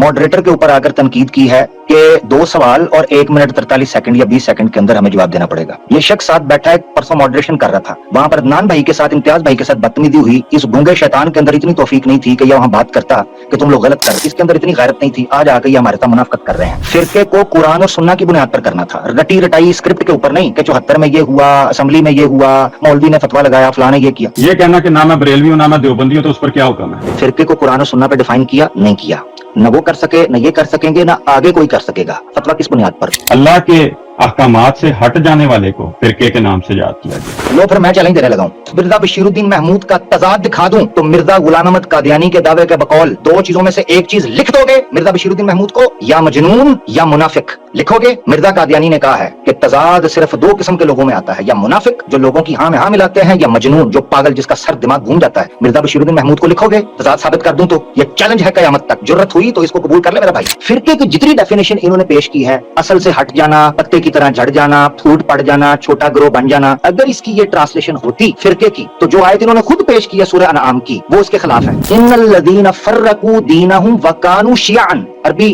Moderator के ऊपर आकर तनकीद की है कि 2 सवाल और 1 मिनट 43 सेकंड या 20 सेकंड के अंदर हमें जवाब देना पड़ेगा। ये शख्स साथ बैठा है, परसों मॉडरेशन कर रहा था, वहां पर अदनान भाई के साथ, इम्तियाज भाई के साथ बदतमीजी हुई। इस गूंगे शैतान के अंदर इतनी तौफीक नहीं थी कि ये वहां बात करता कि तुम लोग गलत कर, इसके अंदर इतनी गैरत नहीं थी। आज आकर ये हमारे साथ मुनाफिकत कर रहे हैं। फिरके को कुरान और सुन्ना की बुनियाद पर करना था, रटी रटाई स्क्रिप्ट के ऊपर नहीं कि 74 में ये हुआ, असेंबली में ये हुआ, मौलवी ने फतवा लगाया, फलाने ये किया। ये कहना कि ना मैं बरेलवी हूं ना मैं देवबंदी हूं, तो उस पर क्या हुक्म है? फिरके को कुरान और सुन्ना पे डिफाइन किया नहीं किया, न वो कर सके, न ये कर सकेंगे, न आगे कोई कर सकेगा। फतवा किस बुनियाद पर? अल्लाह के अहकामात से हट जाने वाले को फिरके के नाम से याद किया गया। लो फिर मैं चैलेंज देने लगा हूं, मिर्जा बशीरुद्दीन महमूद का तजाद दिखा दूं तो मिर्जा गुलाम अहमद कादियानी के दावे के बकौल 2 चीजों में से एक चीज लिख दोगे मिर्जा बशीरुद्दीन महमूद को, या मजनून या मुनाफिक लिखोगे। मिर्जा कादियानी ने कहा है कि तजाद सिर्फ 2 किस्म के लोगों में आता है, या मुनाफिक जो लोगों की हाँ में हाँ मिलाते हैं, या मजनून जो पागल जिसका सर दिमाग घूम जाता है। मिर्जा बशीरुद्दीन महमूद को लिखोगे, तजाद साबित कर दूं तो ये चैलेंज है कयामत तक। जरूरत हुई तो इसको कबूल कर ले मेरा भाई। फिरके की जितनी डेफिनेशन इन्होंने पेश की है, असल से हट जाना, पत्ते की तरह झड़ जाना, फूट पड़ जाना, छोटा ग्रोह बन जाना, अगर इसकी ये ट्रांसलेशन होती फिरके की, तो जो आयत इन्होंने खुद पेश की है सूरह अनआम की, वो इसके खिलाफ है। इन्नल्लज़ीना फर्रकू दीनहुम व कानू शियअन। अरबी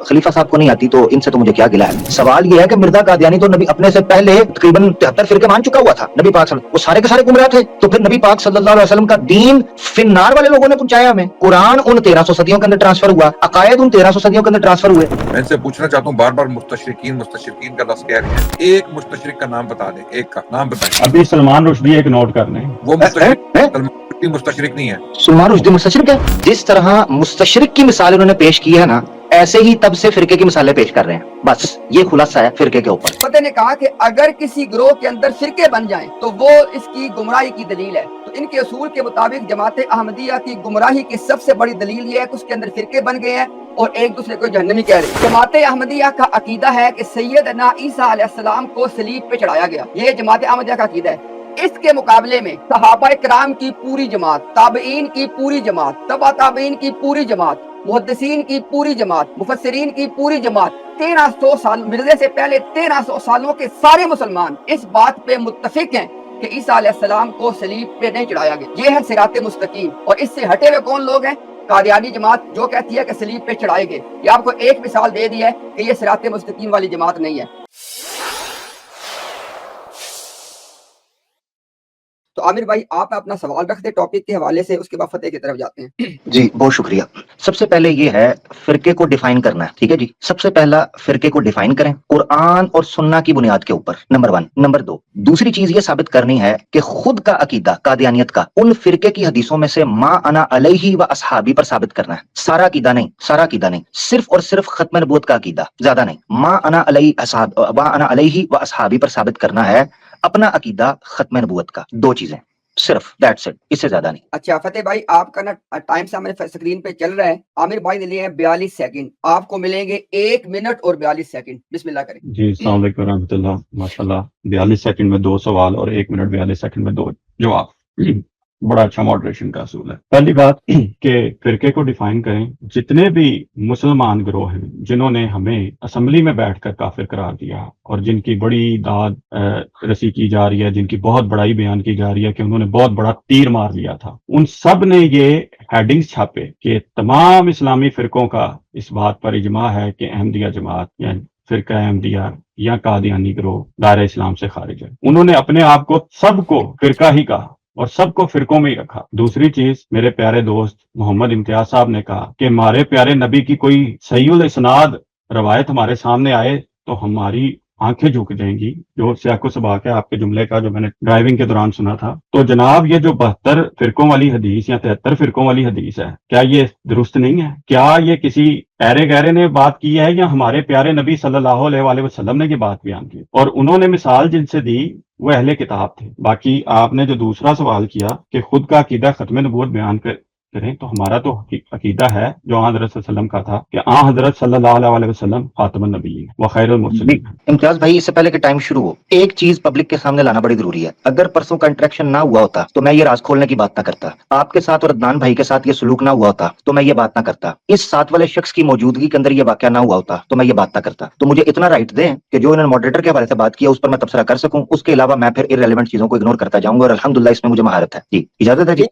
खलीफा साहब को नहीं आती तो इनसे तो मुझे क्या गिला है। सवाल ये है कि मिर्जा कादियानी तो नबी अपने से पहले तकरीबन 73 फिरके मान चुका हुआ था। नबी पाक वो सारे के सारे गुमराह थे, तो फिर नबी पाक सल्लल्लाहु अलैहि वसल्लम का दीन फिन्नार वाले लोगों ने पहुंचाया हमें। कुरान उन 1300 सदियों के अंदर ट्रांसफर हुआ, अकायद उन 1300 सदियों के अंदर ट्रांसफर हुए। मैं इनसे पूछना चाहता हूँ, बार बार मुस्तशरिकीन का लफ्ज कह रहे हैं, एक मुस्तशरिक का नाम बता दें, एक का नाम बताएं। अभी सलमान रुश्दी एक नोट कर लें, वो मुस्तशरिक नहीं है। सलमान रुश्दी मुस्तशरिक है। जिस तरह मुस्तशरिक की मिसाल उन्होंने पेश की है ना, ऐसे ही तब से फिरके की मिसालें पेश कर रहे हैं। बस ये खुलासा है फिरके के ऊपर। फतेह ने कहा कि अगर किसी ग्रोह के अंदर फिरके बन जाएं तो वो इसकी गुमराही की दलील है। तो इनके उसूल के मुताबिक जमात अहमदिया की गुमराही की सबसे बड़ी दलील ये है कि उसके अंदर फिरके बन गए हैं और एक दूसरे को जहन्नमी कह रहे हैं। जमात अहमदिया का अकीदा है कि सैयदना ईसा अलैहिस्सलाम को सलीब पे चढ़ाया गया, ये जमात अहमदिया का अकीदा है। इसके मुकाबले में सहाबा इकराम की पूरी जमात, ताबईन की पूरी जमात, तबा ताबईन की पूरी जमात, मुहद्दिसीन की पूरी जमात, मुफस्सिरीन की पूरी जमात, 1300 साल मिर्जे से पहले 1300 सालों के सारे मुसलमान इस बात पे मुत्तफिक हैं कि ईसा अलैहिस्सलाम को सलीब पे नहीं चढ़ाया गया। ये है सिराते मुस्तकीम। और इससे हटे हुए कौन लोग हैं? कादियानी जमात, जो कहती है कि सलीब पे चढ़ाए गए। ये आपको एक मिसाल दे दी है कि ये सिराते मुस्तकीम वाली जमात नहीं है। तो आमिर भाई, आप अपना सवाल रखते टॉपिक के हवाले से, उसके बाद फतेह की तरफ जाते हैं। जी बहुत शुक्रिया। सबसे पहले ये है फिरके को डिफाइन करना है, ठीक है जी। सबसे पहला फिरके को डिफाइन करें कुरान और सुन्ना की बुनियाद के ऊपर, नंबर 1। नंबर 2, दूसरी चीज ये साबित करनी है कि खुद का अकीदा कादियानियत का उन फिरके की हदीसों में से मा अना अलैहि व अस्हाबी पर साबित करना है। सारा अकीदा नहीं, सारा अकीदा नहीं, सिर्फ और सिर्फ खत्म नबूवत का अकीदा, ज्यादा नहीं। मा अना अलैहि व अस्हाबी पर साबित करना है अपना अकीदा खत्म नबूवत का। 2 चीजें सिर्फ, दैट्स इट, इससे ज्यादा नहीं। अच्छा फतेह भाई, आपका ना टाइम सामने स्क्रीन पे चल रहा है। आमिर भाई ने लिए हैं 42 सेकंड, आपको मिलेंगे 1 मिनट और 42 सेकंड। बिस्मिल्लाह करें जी। अस्सलाम वालेकुम रहमतुल्लाह। माशाल्लाह 42 सेकंड में 2 सवाल और 1 मिनट 42 सेकंड में 2 जवाब। बड़ा अच्छा मॉडरेशन का असूल है। पहली बात कि फिरके को डिफाइन करें। जितने भी मुसलमान गिरोह हैं जिन्होंने हमें असेंबली में बैठकर काफिर करार दिया और जिनकी बड़ी दाद रसी की जा रही है, जिनकी बहुत बड़ाई बयान की जा रही है कि उन्होंने बहुत बड़ा तीर मार लिया था, उन सब ने ये हेडिंग्स छापे कि तमाम इस्लामी फिरकों का इस बात पर इजमा है कि अहमदिया जमात या फिरका अहमदिया या कादियानी गिरोह दायरा इस्लाम से खारिज है। उन्होंने अपने आप को सबको फिरका ही कहा और सबको फिरकों में ही रखा। दूसरी चीज, मेरे प्यारे दोस्त मोहम्मद इम्तियाज साहब ने कहा कि हमारे प्यारे नबी की कोई सहीउल इस्नाद रवायत हमारे सामने आए तो हमारी आंखें झुक जाएंगी, जो सियाको सबाक है आपके जुमले का, जो मैंने ड्राइविंग के दौरान सुना था। तो जनाब, ये जो 72 फिरकों वाली हदीस या 73 फिरकों वाली हदीस है, क्या ये दुरुस्त नहीं है? क्या ये किसी ऐरे गहरे ने बात की है या हमारे प्यारे नबी सल्लल्लाहु अलैहि वसल्लम ने ये बात बयान की? और उन्होंने मिसाल जिनसे दी वो अहले किताब थे। बाकी आपने जो दूसरा सवाल किया कि खुद का अकीदा खत्म नबूवत बयान करें, तो हमारा तो अकीदा है जो हज़रत सल्लल्लाहु अलैहि वसल्लम का था कि हज़रत सल्लल्लाहु अलैहि वसल्लम खातमुन नबिय्यीन व खैरुल मुरसलीन। इम्तियाज भाई, इससे पहले कि टाइम शुरू हो, एक चीज पब्लिक के सामने लाना बड़ी जरूरी है। अगर परसों का इंटरेक्शन ना हुआ होता तो मैं ये राज खोलने की बात ना करता, आपके साथ और अदनान भाई के साथ ये सलूक ना हुआ होता तो मैं ये बात ना करता, इस साथ वाले शख्स की मौजूदगी के अंदर ये वाकया ना हुआ होता तो मैं ये बात ना करता। तो मुझे इतना राइट दें कि जो इन्होंने मॉडरेटर के हवाले से बात किया उस पर मैं तबसरा कर सकूं, उसके अलावा मैं फिर इररिलेवेंट चीजों को इग्नोर करता जाऊंगा और अल्हम्दुलिल्लाह इसमें मुझे महारत है। जी इजाजत है जी।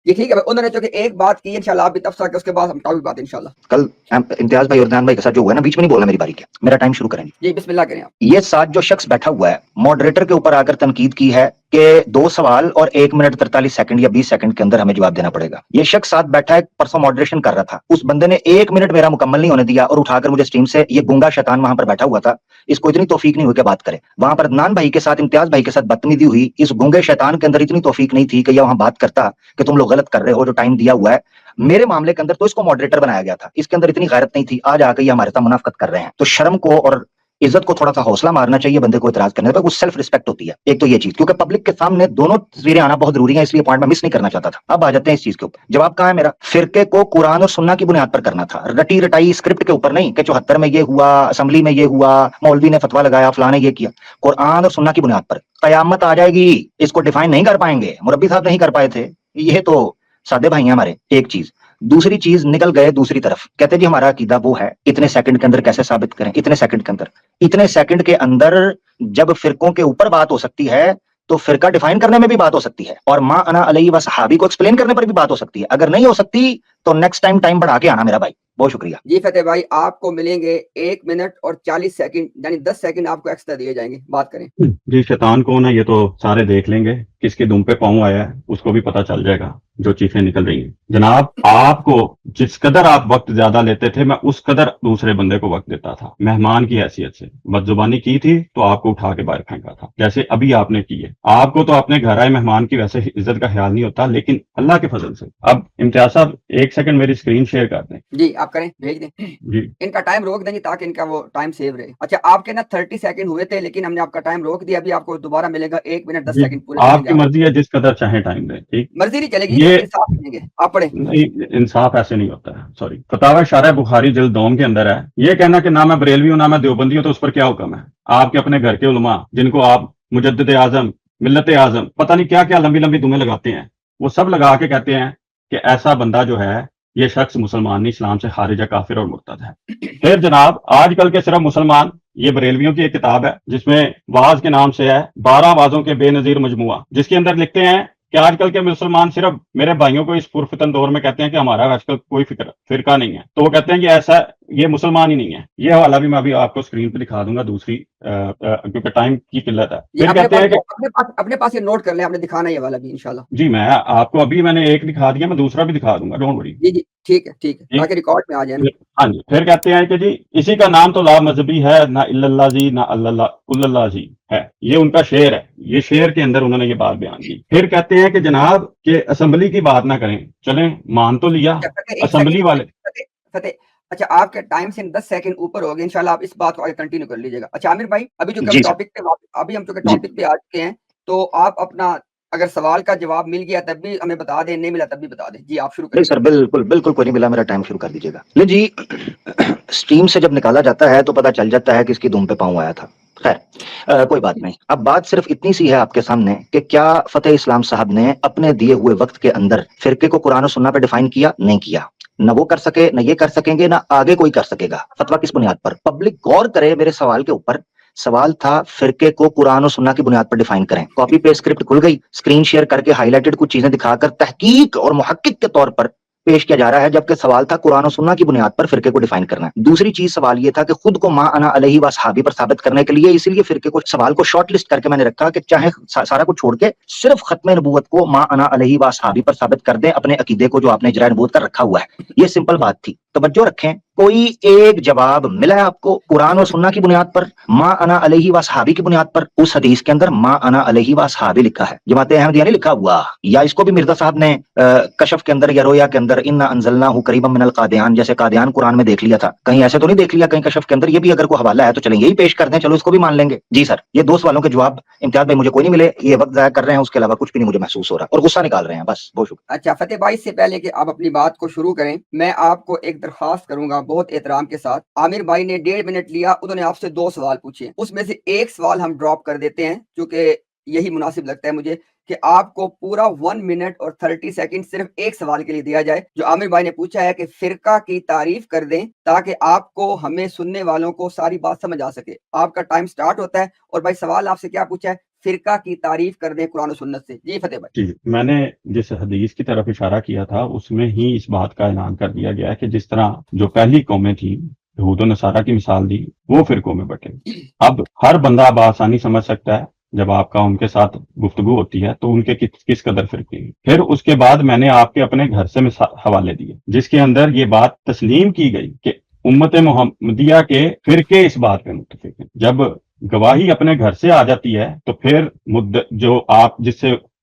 جی ٹھیک ہے، انہوں نے چونکہ ایک بات کی انشاءاللہ آپ بھی تفصیل کے اس کے بعد ہم ٹاپک بات انشاءاللہ. کل امتیاز بھائی اور دان بھائی کے ساتھ جو ہوا ہے نا، بیچ میں نہیں بولنا میری باری کے، میرا ٹائم شروع کریں گے. جی بسم اللہ کریں آپ. یہ ساتھ جو شخص بیٹھا ہوا ہے ماڈریٹر کے اوپر آ کر تنقید کی ہے کہ 2 سوال اور 1 منٹ 43 سیکنڈ یا 20 سیکنڈ کے اندر ہمیں جواب دینا پڑے گا. یہ شخص ساتھ بیٹھا ہے، پرسوں ماڈریشن کر رہا تھا، اس بندے نے 1 منٹ میرا مکمل نہیں ہونے دیا اور اٹھا کر مجھے اسٹریم سے، یہ گنگا شیطان وہاں پر بیٹھا ہوا تھا، اس کو اتنی توفیق نہیں ہوئی کہ بات کرے. وہاں پر عدنان بھائی کے ساتھ، امتیاز بھائی کے ساتھ بدتمیزی ہوئی، اس گنگے شیطان کے اندر اتنی توفیق نہیں تھی کہ یہ وہاں بات کرتا کہ تم لوگ غلط کر رہے ہو جو ٹائم دیا ہوا ہے. میرے معاملے کے اندر تو اس کو ماڈریٹر بنایا گیا تھا، اس کے اندر اتنی غیرت نہیں تھی، آج آ کے یہ ہمارے ساتھ منافقت کر رہے ہیں. تو شرم کو اور عزت کو تھوڑا سا حوصلہ مارنا چاہیے بندے کو اعتراض کرنے پر، وہ سیلف ریسپیکٹ ہوتی ہے. ایک تو یہ چیز، کیونکہ پبلک کے سامنے دونوں تصویریں آنا بہت ضروری ہے، اس لیے پوائنٹ میں مس نہیں کرنا چاہتا تھا. اب آ جاتے ہیں اس چیز کے اوپر. جواب کہاں ہے میرا؟ فرقے کو قرآن اور سنہ کی بنیاد پر کرنا تھا، رٹی رٹائی اسکرپٹ کے اوپر نہیں کہ 74 میں یہ ہوا، اسمبلی میں یہ ہوا، مولوی نے فتویٰ لگایا، فلاں نے یہ کیا. قرآن اور سنہ کی بنیاد پر قیامت آ جائے گی، اس کو ڈیفائن نہیں کر پائیں گے. مربی صاحب نہیں کر پائے تھے، یہ تو سادے بھائی ہیں ہمارے. ایک چیز. دوسری چیز، نکل گئے دوسری طرف، کہتے جی ہمارا عقیدہ وہ ہے. اتنے سیکنڈ کے اندر کیسے ثابت کریں؟ اتنے سیکنڈ کے اندر جب فرقوں کے اوپر بات ہو سکتی ہے تو فرقہ ڈیفائن کرنے میں بھی بات ہو سکتی ہے، اور ما انا علیہ و صحابی کو ایکسپلین کرنے پر بھی بات ہو سکتی ہے. اگر نہیں ہو سکتی تو نیکسٹ ٹائم بڑھا کے آنا میرا بھائی. بہت شکریہ. جی فتح بھائی، آپ کو ملیں گے 1 منٹ اور 40 سیکنڈ، یعنی 10 سیکنڈ آپ کو ایکسٹرا دیے جائیں گے. بات کریں. جی شیطان کون ہے یہ تو سارے دیکھ لیں گے، کس کے دم پہ پاؤں آیا ہے اس کو بھی پتہ چل جائے گا جو چیزیں نکل رہی ہیں. جناب آپ کو جس قدر آپ وقت زیادہ لیتے تھے، میں اس قدر دوسرے بندے کو وقت دیتا تھا مہمان کی حیثیت سے. بد زبانی کی تھی تو آپ کو اٹھا کے باہر پھینکا تھا، جیسے ابھی آپ نے کی ہے. آپ کو تو اپنے گھر آئے مہمان کی ویسے عزت کا خیال نہیں ہوتا، لیکن اللہ کے فضل سے. اب امتیاز صاحب 1 سیکنڈ میری اسکرین شیئر کر دیں. جی آپ کریں، بھیج دیں. جی ان کا ٹائم روک دیں گے تاکہ ان کا وہ ٹائم سیو رہے. اچھا آپ کے نا 30 سیکنڈ ہوئے تھے، لیکن ہم نے آپ کا ٹائم روک دیا. ابھی آپ کو دوبارہ ملے گا 1 منٹ 10 جی، سیکنڈ پورے آپ ملیں کی گے. مرضی ہے، جس قدر چاہیں ٹائم دیں. ٹھیک، مرضی نہیں چلے گی، یہ انصاف کریں گے. آپ پڑھیں. نہیں، انصاف ایسے نہیں ہوتا ہے. سوری، فتاوی شارح بخاری جلد 2 کے اندر ہے. یہ کہنا کہ نہ میں بریلوی ہوں نہ میں دیوبندی ہوں، تو اس پر کیا حکم ہے؟ آپ کے اپنے گھر کے علماء جن کو آپ مجدد اعظم، ملت اعظم، پتہ نہیں کیا کیا لمبی لمبی دمیں لگاتے ہیں، وہ سب لگا کے کہتے ہیں کہ ایسا بندہ جو ہے یہ شخص مسلمان نہیں، اسلام سے خارج ہے، کافر اور مرتد ہے. پھر جناب آج کل کے صرف مسلمان، یہ بریلویوں کی ایک کتاب ہے جس میں واز کے نام سے ہے، 12 وازوں کے بے نظیر مجموعہ، جس کے اندر لکھتے ہیں کہ آج کل کے مسلمان صرف میرے بھائیوں کو اس پرفتن دور میں کہتے ہیں کہ ہمارا آج کل کوئی فرقہ نہیں ہے. تو وہ کہتے ہیں کہ ایسا یہ مسلمان ہی نہیں ہے. یہ حوالہ بھی میں ابھی آپ کو اسکرین پہ دکھا دوں گا، دوسری کیونکہ ٹائم کی قلت ہے. یہ پھر کہتے ہیں کہ اپنے پاس یہ نوٹ کر لیں، آپ نے دکھانا ہے یہ والا بھی انشاءاللہ. جی میں آپ کو ابھی میں نے ایک دکھا دیا، میں دوسرا بھی دکھا دوں گا، ڈونٹ وری. جی ٹھیک ہے تاکہ ریکارڈ میں آ جائے نا. ہاں جی. پھر کہتے ہیں کہ جی اسی کا نام تو لا مذہبی ہے، نہ اللہ جی نہ اللہ جی ہے. یہ ان کا شعر ہے، یہ شعر کے اندر انہوں نے یہ بات بیان کی. پھر کہتے ہیں کہ جناب کہ اسمبلی کی بات نہ کریں. چلیں مان تو لیا اسمبلی والے. فتح اچھا آپ کے ٹائم سے 10 سیکنڈ اوپر ہو گئے، انشاءاللہ آپ اس بات کو آگے کنٹینیو کر لیجیے گا. اچھا عامر بھائی، ابھی جو جی سر. ہم ٹاپک پہ آ چکے ہیں، تو آپ اپنا اگر سوال کا جواب مل گیا تب بھی ہمیں بتا دیں، نہیں ملا تب بھی بتا دیں. جی آپ شروع کریں. نہیں سر، بالکل کوئی نہیں ملا، میرا ٹائم شروع کر دیجیے گا. نہیں جی، اسٹریم سے جب نکالا جاتا ہے تو پتہ چل جاتا ہے کہ اس کی دم پہ پاؤں آیا تھا. خیر کوئی بات نہیں. اب بات صرف اتنی سی ہے آپ کے سامنے کہ کیا فتح اسلام صاحب نے اپنے دیے ہوئے وقت کے اندر فرقے کو قرآن و سنہ پہ ڈیفائن کیا؟ نہیں کیا. نہ وہ کر سکے، نہ یہ کر سکیں گے، نہ آگے کوئی کر سکے گا. فتویٰ کس بنیاد پر؟ پبلک غور کرے میرے سوال کے اوپر. سوال تھا فرقے کو قرآن و سنہ کی بنیاد پر ڈیفائن کریں. کاپی پیسٹ اسکرپٹ کھل گئی، اسکرین شیئر کر کے ہائی لائٹڈ کچھ چیزیں دکھا کر تحقیق اور محقق کے طور پر پیش کیا جا رہا ہے، جبکہ سوال تھا قرآن و سنہ کی بنیاد پر فرقے کو ڈیفائن کرنا. دوسری چیز سوال یہ تھا کہ خود کو ما انا علیہ و صحابی پر ثابت کرنے کے لیے، اسی لیے فرقے کو سوال کو شارٹ لسٹ کر کے میں نے رکھا کہ چاہے سارا کچھ چھوڑ کے صرف ختم نبوت کو ما انا علیہ و صحابی پر ثابت کر دیں، اپنے عقیدے کو جو آپ نے اجراء نبوت کر رکھا ہوا ہے. یہ سمپل بات تھی. توجہ رکھیں، کوئی ایک جواب ملا ہے آپ کو قرآن و سنہ کی بنیاد پر، ما انا علیہ و صحابی کی بنیاد پر؟ اس حدیث کے اندر ما انا علیہ و صحابی لکھا ہے، جماعت احمدیہ نہیں لکھا ہوا. یا اس کو بھی مرزا صاحب نے کشف کے اندر یا رویا کے اندر انا انزلناہ قریبا من القادیان جیسے قادیان قرآن میں دیکھ لیا تھا، کہیں ایسے تو نہیں دیکھ لیا کہیں کشف کے اندر؟ یہ بھی اگر کوئی حوالہ ہے تو چلیں یہی پیش کر دیں، چلو اس کو بھی مان لیں گے. جی سر، یہ 2 سوالوں کے جواب امتیاز بھائی مجھے کوئی نہیں ملے، یہ وقت ضائع کر رہے ہیں، اس کے علاوہ کچھ بھی نہیں مجھے محسوس ہو رہا، اور غصہ نکال رہے ہیں بس. بہت شکریہ. اچھا فتح بھائی، سے پہلے کہ آپ اپنی بات کو شروع کریں، میں آپ کو ایک درخواست کروں گا بہت احترام کے ساتھ. عامر بھائی نے 1.5 منٹ لیا، انہوں نے آپ سے 2 سوال پوچھے، اس میں سے ایک سوال ہم ڈراپ کر دیتے ہیں کیونکہ یہی مناسب لگتا ہے مجھے کہ آپ کو پورا 1 منٹ اور 30 سیکنڈ صرف ایک سوال کے لیے دیا جائے. جو عامر بھائی نے پوچھا ہے کہ فرقہ کی تعریف کر دیں تاکہ آپ کو، ہمیں سننے والوں کو ساری بات سمجھ آ سکے. آپ کا ٹائم سٹارٹ ہوتا ہے. اور بھائی سوال آپ سے کیا پوچھا ہے؟ فرقہ کی تعریف کر دیں قرآن و سنت سے. جی فتح بھائی. جی میں نے جس حدیث کی طرف اشارہ کیا تھا اس میں ہی اس بات کا اعلان کر دیا گیا ہے کہ جس طرح جو پہلی قومیں تھیں یہود و نصارہ کی مثال دی وہ فرقوں میں بٹے. اب ہر بندہ بآسانی سمجھ سکتا ہے جب آپ کا ان کے ساتھ گفتگو ہوتی ہے تو ان کے کس قدر فرقے ہیں. پھر اس کے بعد میں نے آپ کے اپنے گھر سے حوالے دیے جس کے اندر یہ بات تسلیم کی گئی کہ امت محمدیہ کے فرقے اس بات پہ متفق ہیں. جب گواہی اپنے گھر سے آ جاتی ہے تو پھر جو آپ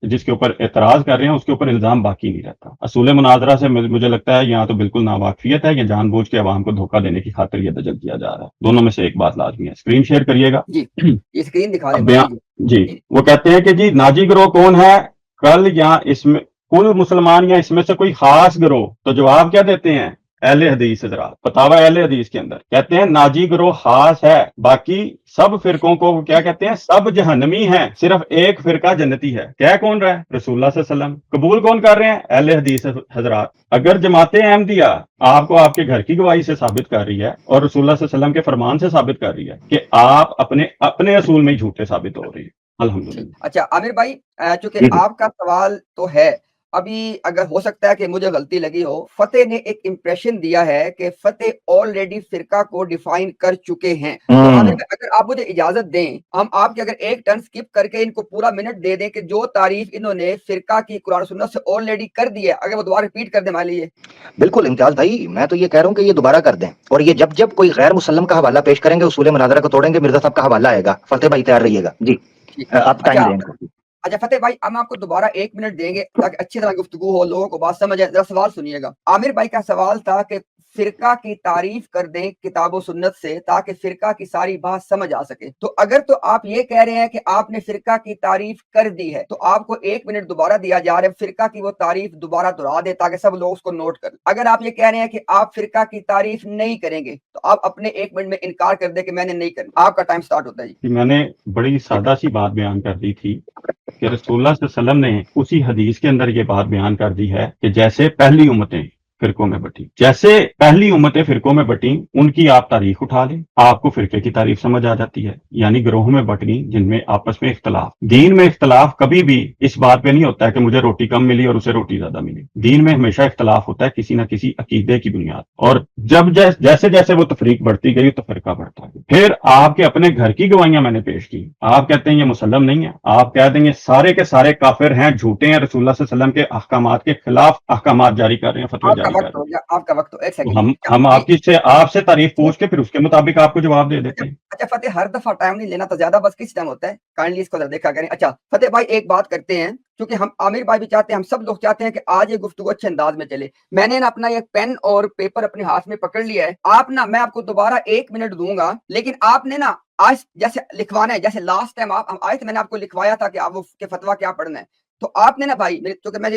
جس کے اوپر اعتراض کر رہے ہیں اس کے اوپر الزام باقی نہیں رہتا. اصول مناظرہ سے مجھے لگتا ہے یہاں تو بالکل ناواقفیت ہے یا جان بوجھ کے عوام کو دھوکہ دینے کی خاطر یہ دجل کیا جا رہا ہے. دونوں میں سے ایک بات لازمی ہے. اسکرین شیئر کریے گا. جی یہ اسکرین دکھا اب دیں. جی وہ کہتے ہیں کہ جی ناجی گروہ کون ہے کل یا اس میں کل مسلمان یا اس میں سے کوئی خاص گروہ. تو جواب کیا دیتے ہیں اہل حدیث حضرات فتاوی اہل حدیث کے اندر کہتے ہیں ناجی گروہ خاص ہے باقی سب فرقوں کو کیا کہتے ہیں سب جہنمی ہیں صرف ایک فرقہ جنتی ہے. کیا کون رہا ہے رسول اللہ صلی اللہ علیہ وسلم. قبول کون کر رہے ہیں اہل حدیث حضرات. اگر جماعت احمدیہ آپ کو آپ کے گھر کی گواہی سے ثابت کر رہی ہے اور رسول اللہ صلی اللہ علیہ وسلم کے فرمان سے ثابت کر رہی ہے کہ آپ اپنے اصول میں ہی جھوٹے ثابت ہو رہی ہے. الحمدللہ. اچھا عامر بھائی چونکہ آپ کا سوال تو ہے ابھی اگر ہو سکتا ہے کہ مجھے غلطی لگی ہو. فتح نے ایک امپریشن دیا ہے کہ فتح آلریڈی فرقہ کو ڈیفائن کر چکے ہیں. تو عامر بھائی اگر آپ مجھے اجازت دیں ہم آپ کے اگر ایک ٹرن سکپ کر کے ان کو پورا منٹ دے دیں کہ جو تعریف انہوں نے فرقہ کی قرآن سنت سے آلریڈی کر دی ہے اگر وہ دوبارہ ریپیٹ کر دیں ہمارے لیے. بالکل امتیاز بھائی میں تو یہ کہہ رہا ہوں کہ یہ دوبارہ کر دیں اور یہ جب کوئی غیر مسلم کا حوالہ پیش کریں گے اصول مناظرہ کو توڑیں گے مرزا صاحب کا حوالہ آئے گا. فتح بھائی تیار رہیے گا. جی آپ ٹائم دیں. اچھا فتح بھائی ہم آپ کو دوبارہ ایک منٹ دیں گے تاکہ اچھی طرح گفتگو ہو لوگوں کو بات سمجھ آئے. ذرا سوال سنیے گا. عامر بھائی کا سوال تھا کہ فرقہ کی تعریف کر دیں کتاب و سنت سے تاکہ فرقہ کی ساری بات سمجھ آ سکے. تو اگر تو آپ یہ کہہ رہے ہیں کہ آپ نے فرقہ کی تعریف کر دی ہے تو آپ کو ایک منٹ دوبارہ دیا جا رہا ہے فرقہ کی وہ تعریف دوبارہ دہرا دے تاکہ سب لوگ اس کو نوٹ کر. اگر آپ یہ کہہ رہے ہیں کہ آپ فرقہ کی تعریف نہیں کریں گے تو آپ اپنے ایک منٹ میں انکار کر دیں کہ میں نے نہیں کرنا. آپ کا ٹائم سٹارٹ ہوتا ہے. جی میں نے بڑی سادہ سی بات بیان کر دی تھی کہ رسول اللہ صلی اللہ علیہ وسلم نے اسی حدیث کے اندر یہ بات بیان کر دی ہے کہ جیسے پہلی امتیں فرقوں میں بٹی جیسے پہلی امتیں فرقوں میں بٹیں ان کی آپ تاریخ اٹھا لیں آپ کو فرقے کی تعریف سمجھ آ جاتی ہے. یعنی گروہوں میں بٹنی جن میں آپس میں اختلاف. دین میں اختلاف کبھی بھی اس بات پہ نہیں ہوتا ہے کہ مجھے روٹی کم ملی اور اسے روٹی زیادہ ملی. دین میں ہمیشہ اختلاف ہوتا ہے کسی نہ کسی عقیدے کی بنیاد. اور جب جیسے جیسے وہ تفریق بڑھتی گئی تو فرقہ بڑھتا گیا. پھر آپ کے اپنے گھر کی گواہیاں میں نے پیش کی. آپ کہتے ہیں یہ مسلم نہیں ہے. آپ کہہ دیں گے سارے کے سارے کافر ہیں جھوٹے ہیں رسول اللہ صلی اللہ علیہ وسلم کے احکامات کے خلاف احکامات جاری کر رہے ہیں فتوی جاری کر رہے ہیں. آپ کا وقت ایک سیکنڈ ہم آپ سے تعریف پوچھ کے پھر اس کے مطابق آپ کو جواب دے دیتے ہیں. اچھا فتح ہر دفعہ ٹائم نہیں لینا تو زیادہ بس کس ٹائم ہوتا ہے کائنڈلی اس کو دیکھا کریں. اچھا فتح بھائی ایک بات کرتے ہیں کیونکہ ہم عامر بھائی بھی چاہتے ہیں ہم سب لوگ چاہتے ہیں کہ آج یہ گفتگو اچھے انداز میں چلے. میں نے نا اپنا ایک پین اور پیپر اپنے ہاتھ میں پکڑ لیا ہے. آپ نا میں آپ کو دوبارہ ایک منٹ دوں گا لیکن آپ نے نا آج جیسے لکھوانا ہے جیسے لاسٹ ٹائم آپ آئے تھے میں نے آپ کو لکھوایا تھا کہ آپ وہ فتویٰ کیا پڑھنا ہے. تو آپ نے نا بھائی کیونکہ میں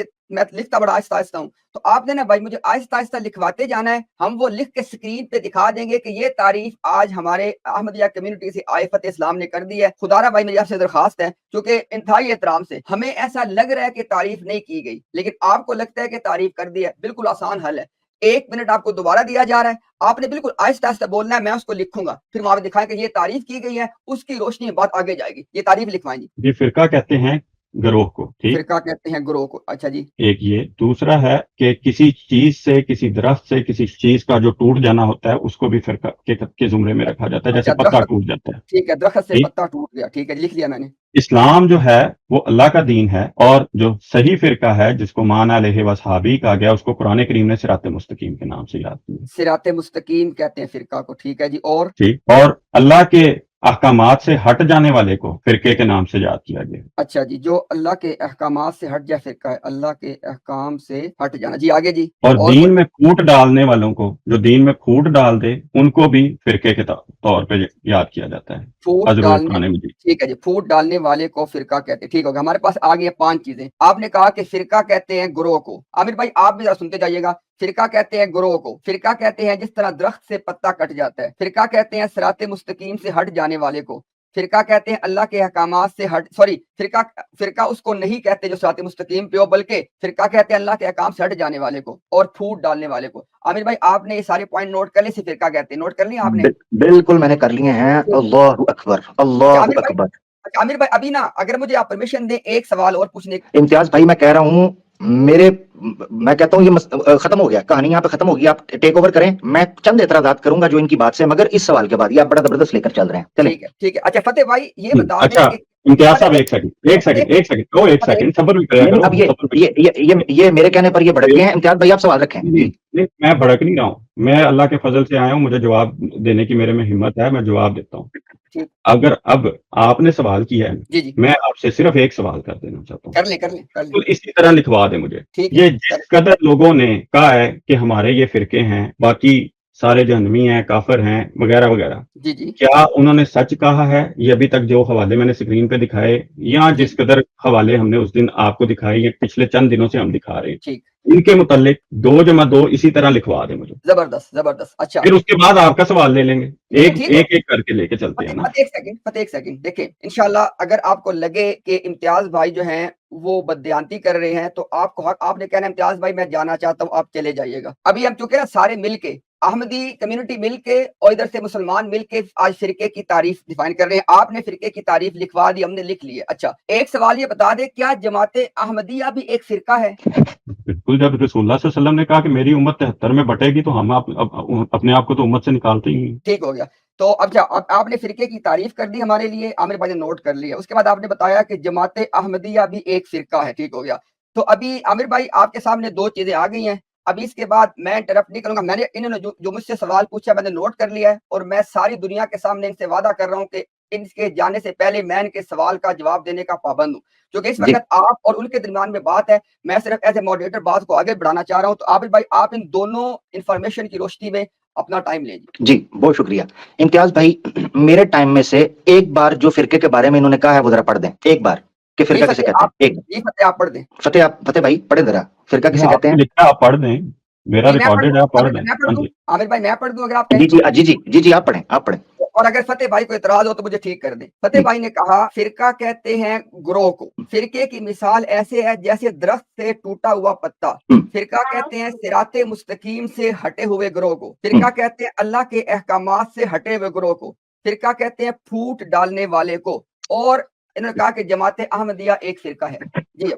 لکھتا بڑا آہستہ آہستہ ہوں تو آپ نے نا بھائی مجھے آہستہ آہستہ لکھواتے جانا ہے. ہم وہ لکھ کے اسکرین پہ دکھا دیں گے کہ یہ تعریف آج ہمارے احمدیہ کمیونٹی سے آئے فتح اسلام نے کر دی ہے. خدا را بھائی میری آپ سے درخواست ہے کیونکہ انتہائی احترام سے ہمیں ایسا لگ رہا ہے کہ تعریف نہیں کی گئی لیکن آپ کو لگتا ہے کہ تعریف کر دی ہے. بالکل آسان حل ہے. ایک منٹ آپ کو دوبارہ دیا جا رہا ہے. آپ نے بالکل آہستہ آہستہ بولنا ہے. میں اس کو لکھوں گا پھر وہاں پہ دکھائیں کہ یہ تعریف کی گئی ہے. اس کی روشنی میں بات آگے جائے گی. یہ تعریف لکھوائیں. جی فرقہ کہتے ہیں گروہ کو. ٹھیک فرقہ کہتے ہیں گروہ کو. اچھا جی ایک یہ. دوسرا ہے کہ کسی چیز سے کسی درخت سے کسی چیز کا جو ٹوٹ جانا ہوتا ہے اس کو بھی فرقہ کے زمرے میں رکھا جاتا ہے جیسے پتا ٹوٹ جاتا ہے. ٹھیک ہے درخت سے پتا ٹوٹ گیا. ٹھیک ہے لکھ لیا میں نے. اسلام جو ہے وہ اللہ کا دین ہے اور جو صحیح فرقہ ہے جس کو مان علیہ وصحابی کہا گیا اس کو قرآن کریم نے صراط مستقیم کے نام سے یاد کیا. صراط مستقیم کہتے ہیں فرقہ کو. ٹھیک ہے جی اور اور اللہ کے احکامات سے ہٹ جانے والے کو فرقے کے نام سے یاد کیا گیا. اچھا جی جو اللہ کے احکامات سے ہٹ جائے فرقہ ہے. اللہ کے احکام سے ہٹ جانا. جی آگے جی. اور دین میں پھوٹ ڈالنے والوں کو جو دین میں پھوٹ ڈال دے ان کو بھی فرقے کے طور پہ یاد کیا جاتا ہے. ٹھیک ہے جی پھوٹ ڈالنے والے کو فرقہ کہتے ہیں. ٹھیک ہوگا. ہمارے پاس آ گئی 5 چیزیں. آپ نے کہا کہ فرقہ کہتے ہیں گروہ کو. عامر بھائی آپ بھی ذرا سنتے جائیے گا. فرقہ کہتے ہیں گروہ کو. فرقہ کہتے ہیں جس طرح درخت سے پتا کٹ جاتا ہے. فرقہ کہتے ہیں صراط مستقیم سے ہٹ جانے والے کو. فرقہ کہتے ہیں اللہ کے احکامات سے فرقہ اس کو نہیں کہتے جو صراط مستقیم پہ ہو بلکہ فرقہ کہتے ہیں اللہ کے احکام سے ہٹ جانے والے کو اور پھوٹ ڈالنے والے کو. عامر بھائی آپ نے یہ سارے پوائنٹ نوٹ کر لیے. فرقہ کہتے ہیں نوٹ کر لیا آپ نے. بالکل میں نے کر لیے ہیں. اللہ اکبر اللہ اکبر. अच्छा आमिर भाई अभी ना अगर मुझे आप परमिशन दें एक सवाल और पूछने का। इम्तियाज भाई मैं कह रहा हूँ मैं कहता हूँ खत्म हो गया, कहानी यहाँ पे खत्म होगी, आप टेक ओवर करें, मैं चंद एतराजात करूंगा जो इनकी बात से, मगर इस सवाल के बाद ये आप बड़ा जबरदस्त लेकर चल रहे हैं, चलें। ठीक है अच्छा फतेह भाई ये बता दें अच्छा कि इम्तियाज साहब एक सेकंड सब्र भी करा करो, अब ये सब्र भी। ये मेरे कहने पर ये भड़क गए हैं। इम्तियाज भाई आप सवाल रखें नहीं, जी। नहीं, मैं भड़क नहीं रहा हूँ, मैं अल्लाह के फजल से आया हूँ, मुझे जवाब देने की मेरे में हिम्मत है, मैं जवाब देता हूँ। ठीक अगर अब आपने सवाल किया है, जी मैं आपसे सिर्फ एक सवाल कर देना चाहता हूँ, कर लें तो इसी तरह लिखवा दे मुझे। ठीक ये है जिस कदर लोगों ने कहा है कि हमारे ये फिरके हैं, बाकी सारे जहन्नमी हैं, काफिर हैं, वगैरह वगैरह, जी क्या उन्होंने सच कहा है? ये अभी तक जो हवाले मैंने स्क्रीन पे दिखाए या जिस कदर हवाले हमने उस दिन आपको दिखाए, ये पिछले चंद दिनों से हम दिखा रहे हैं, ठीक इनके मुतालिक 2+2 इसी तरह लिखवा दे मुझे, जबरदस्त अच्छा फिर उसके बाद आपका सवाल ले लेंगे, एक ठीक है एक एक करके लेके चलते हैं ना। फतेह एक सेकंड देखिए इंशाल्लाह अगर आपको लगे कि इम्तियाज भाई जो हैं वो बदयांती कर रहे हैं तो आपको हक आपने कहना है इम्तियाज भाई मैं जाना चाहता हूँ आप चले जाइएगा। अभी हम चूंकि ना सारे मिलके अहमदी कम्युनिटी मिलके और इधर से मुसलमान मिलके आज फिरके की तारीफ डिफाइन कर रहे हैं। आपने फिरके की तारीफ लिखवा दी, हमने लिख ली है। अच्छा एक सवाल ये बता दे क्या जमाते अहमदिया भी एक फिरका है? बिल्कुल, जब रसूलुल्लाह सल्लल्लाहु अलैहि वसल्लम ने कहा कि मेरी उम्मत 73 में बटेगी तो हम अपने आप को तो उम्मत से निकालते ही नहीं। ठीक हो गया। तो अब आपने फिरके की तारीफ कर दी हमारे लिए, आमिर भाई ने नोट कर लिया। उसके बाद आपने बताया कि जमाते अहमदिया भी एक फिरका है, ठीक हो गया। तो अभी आमिर भाई आपके सामने 2 चीजें आ गई हैं। अभी इसके बाद मैं इंटरप्ट नहीं करूंगा। मैंने इन्होंने जो मुझसे सवाल पूछा मैंने नोट कर लिया है और मैं सारी दुनिया के सामने इनसे वादा कर रहा हूं कि इनके जाने से पहले मैं इनके सवाल का जवाब देने का पाबंद हूं। क्योंकि इस जी वक्त आप और उनके दरमियान में बात है, मैं सिर्फ एज ए मॉडरेटर बात को आगे बढ़ाना चाह रहा हूं। तो आबिद भाई आप इन दोनों इंफॉर्मेशन की रोशनी में अपना टाइम लीजिए। जी बहुत शुक्रिया इम्तियाज भाई। मेरे टाइम में से एक बार जो फिरके के बारे में इन्होंने कहा है वो जरा पढ़ दें एक बार, कि फिरका किसे कहते हैं। एक फतेह आप पढ़ दें। फतेह भाई पढ़े जरा, फिरका किसे कहते आपने हैं। लिखा आप पढ़ दें, मेरा रिकॉर्डेड है, आप पढ़ दें। हाँ जी आमिर भाई मैं पढ़ दूं अगर आप जी कहें जी जी जी जी आप पढ़ें। और अगर फतेह भाई को इतराज हो तो मुझे ठीक कर दें। फतेह जी भाई ने कहा फिरका कहते हैं ग्रोह को। फिरके की मिसाल ऐसे है जैसे दरख्त से टूटा हुआ पत्ता। फिरका कहते हैं सिराते मुस्तकीम से हटे हुए ग्रोह को। फिरका कहते हैं अल्लाह के अहकामात से हटे हुए ग्रोह को। फिरका कहते हैं फूट डालने वाले को। और इन्होंने कहा कि जमाते अहमदिया एक फिरका है। जी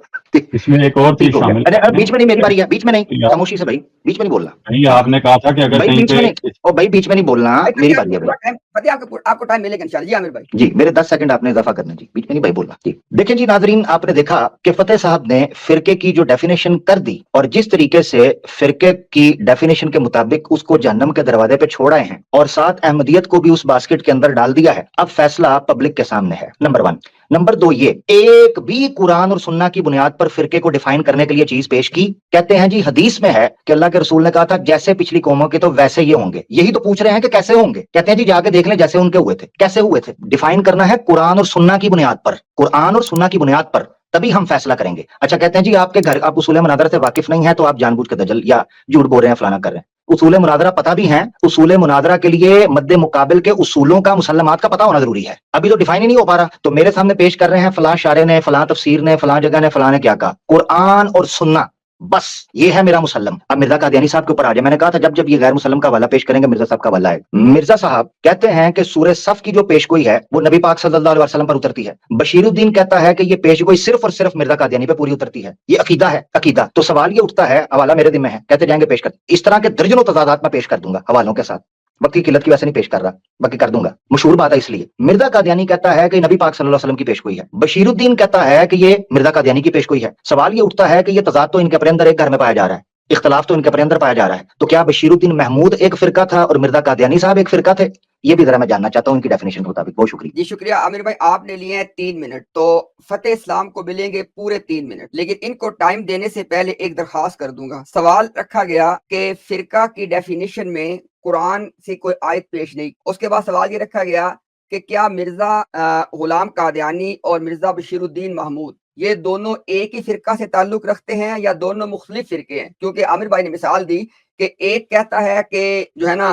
इसमें एक और चीज ठीक हो गया। शामिल अरे बीच में नहीं, मेरी बारी है, बीच में नहीं, या- खामोशी से भाई, बीच में नहीं बोलना नहीं, आपने कहा था कि अगर भाई, कहीं बीच में पे नहीं, ओ भाई बीच में नहीं बोलना, मेरी बारी है भाई। फतेह आपको टाइम मिलेगा इंशाल्लाह। जी आमिर भाई जी मेरे 10 सेकंड आपने इजाफा करना जी, बीच में नहीं भाई बोलना जी। देखिए जी नाजरीन, आपने देखा कि फतेह साहब ने फिरके की जो डेफिनेशन कर दी और जिस तरीके से फिरके की डेफिनेशन के मुताबिक उसको जहन्नम के दरवाजे पे छोड़ाए हैं और साथ अहमदियत को भी उस बास्केट के अंदर डाल दिया है। अब फैसला पब्लिक के सामने है, नंबर 1। नंबर 2, ये एक भी कुरान और सुन्ना की बुनियाद पर फिरके को डिफाइन करने के लिए चीज पेश की। कहते हैं जी हदीस में है कि अल्लाह के रसूल ने कहा था जैसे पिछली कौमों के तो वैसे ये होंगे। यही तो पूछ रहे हैं कि कैसे होंगे। कहते हैं जी जाके देख लें जैसे उनके हुए थे। कैसे हुए थे डिफाइन करना है कुरान और सुन्ना की बुनियाद पर, कुरान और सुन्ना की बुनियाद पर तभी हम फैसला करेंगे। अच्छा कहते हैं जी आपके घर आप उसूल मुनादरा से वाकिफ नहीं है तो आप जानबूझ के दजल या झूठ बोल रहे हैं, फलाना कर रहे हैं। उसूल मुनादरा पता भी है, उसूल मुनादरा के लिए मद्दे मुकाबिल के उसूलों का मुसल्लमात का पता होना जरूरी है। अभी तो डिफाइन ही नहीं हो पा रहा, तो मेरे सामने पेश कर रहे हैं फलां शारे ने, फलां तफसीर ने, फलां जगह ने, फलां ने क्या कहा। कुरान और सुन्ना बस ये है मेरा मुसल्लम। अब मिर्जा कादियानी साहब के ऊपर आ जाए। मैंने कहा था जब जब ये गैर मुसल्लम का हवाला पेश करेंगे मिर्जा साहब का हवाला है। मिर्जा साहब कहते हैं कि सूरह सफ की जो पेशगोई है वो नबी पाक सल्लल्लाहु अलैहि वसल्लम पर उतरती है। बशीरुद्दीन कहता है कि ये पेशगोई सिर्फ और सिर्फ मिर्जा कादियानी पे पूरी उतरती है। ये अकीदा है, अकीदा। तो सवाल ये उठता है, हवाला मेरे दिल में है, कहते जाएंगे पेश कर। इस तरह के दर्जनों तजादात मैं पेश कर दूंगा हवालों के साथ। वक्त की किल्लत की वजह से नहीं पेश कर रहा, बाकी कर दूंगा। मशहूर बात है इसलिए। मिर्जा कादियानी कहता है कि नबी पाक सल्लल्लाहु अलैहि वसल्लम की पेशगोई है। बशीरुद्दीन कहता है कि ये मिर्जा कादियानी की पेशगोई है। सवाल ये उठता है कि ये तजाद तो इनके अपने अंदर एक घर में पाया जा रहा है, इख्तलाफ तो इनके अपने अंदर पाया जा रहा है। तो क्या बशीरुद्दीन महमूद एक फिरका था और मिर्जा कादियानी साहब एक फिरका थे? ये भी जरा मैं जानना चाहता हूं इनकी डेफिनेशन के मुताबिक। बहुत शुक्रिया जी शुक्रिया आमिर भाई। आपने लिए हैं 3 मिनट, तो फतेह इस्लाम को मिलेंगे पूरे 3 मिनट, लेकिन इनको टाइम देने से पहले एक दरखास्त कर दूंगा। सवाल रखा गया कि फिरका की डेफिनेशन में कुरान से कोई आयत पेश नहीं। उसके बाद सवाल ये रखा गया कि क्या मिर्जा गुलाम कादियानी और मिर्जा बशीरुद्दीन महमूद ये दोनों एक ही फिरका से ताल्लुक रखते हैं या दोनों मुख्तलिफ फिरके हैं। क्योंकि आमिर भाई ने मिसाल दी कि एक कहता है कि जो है ना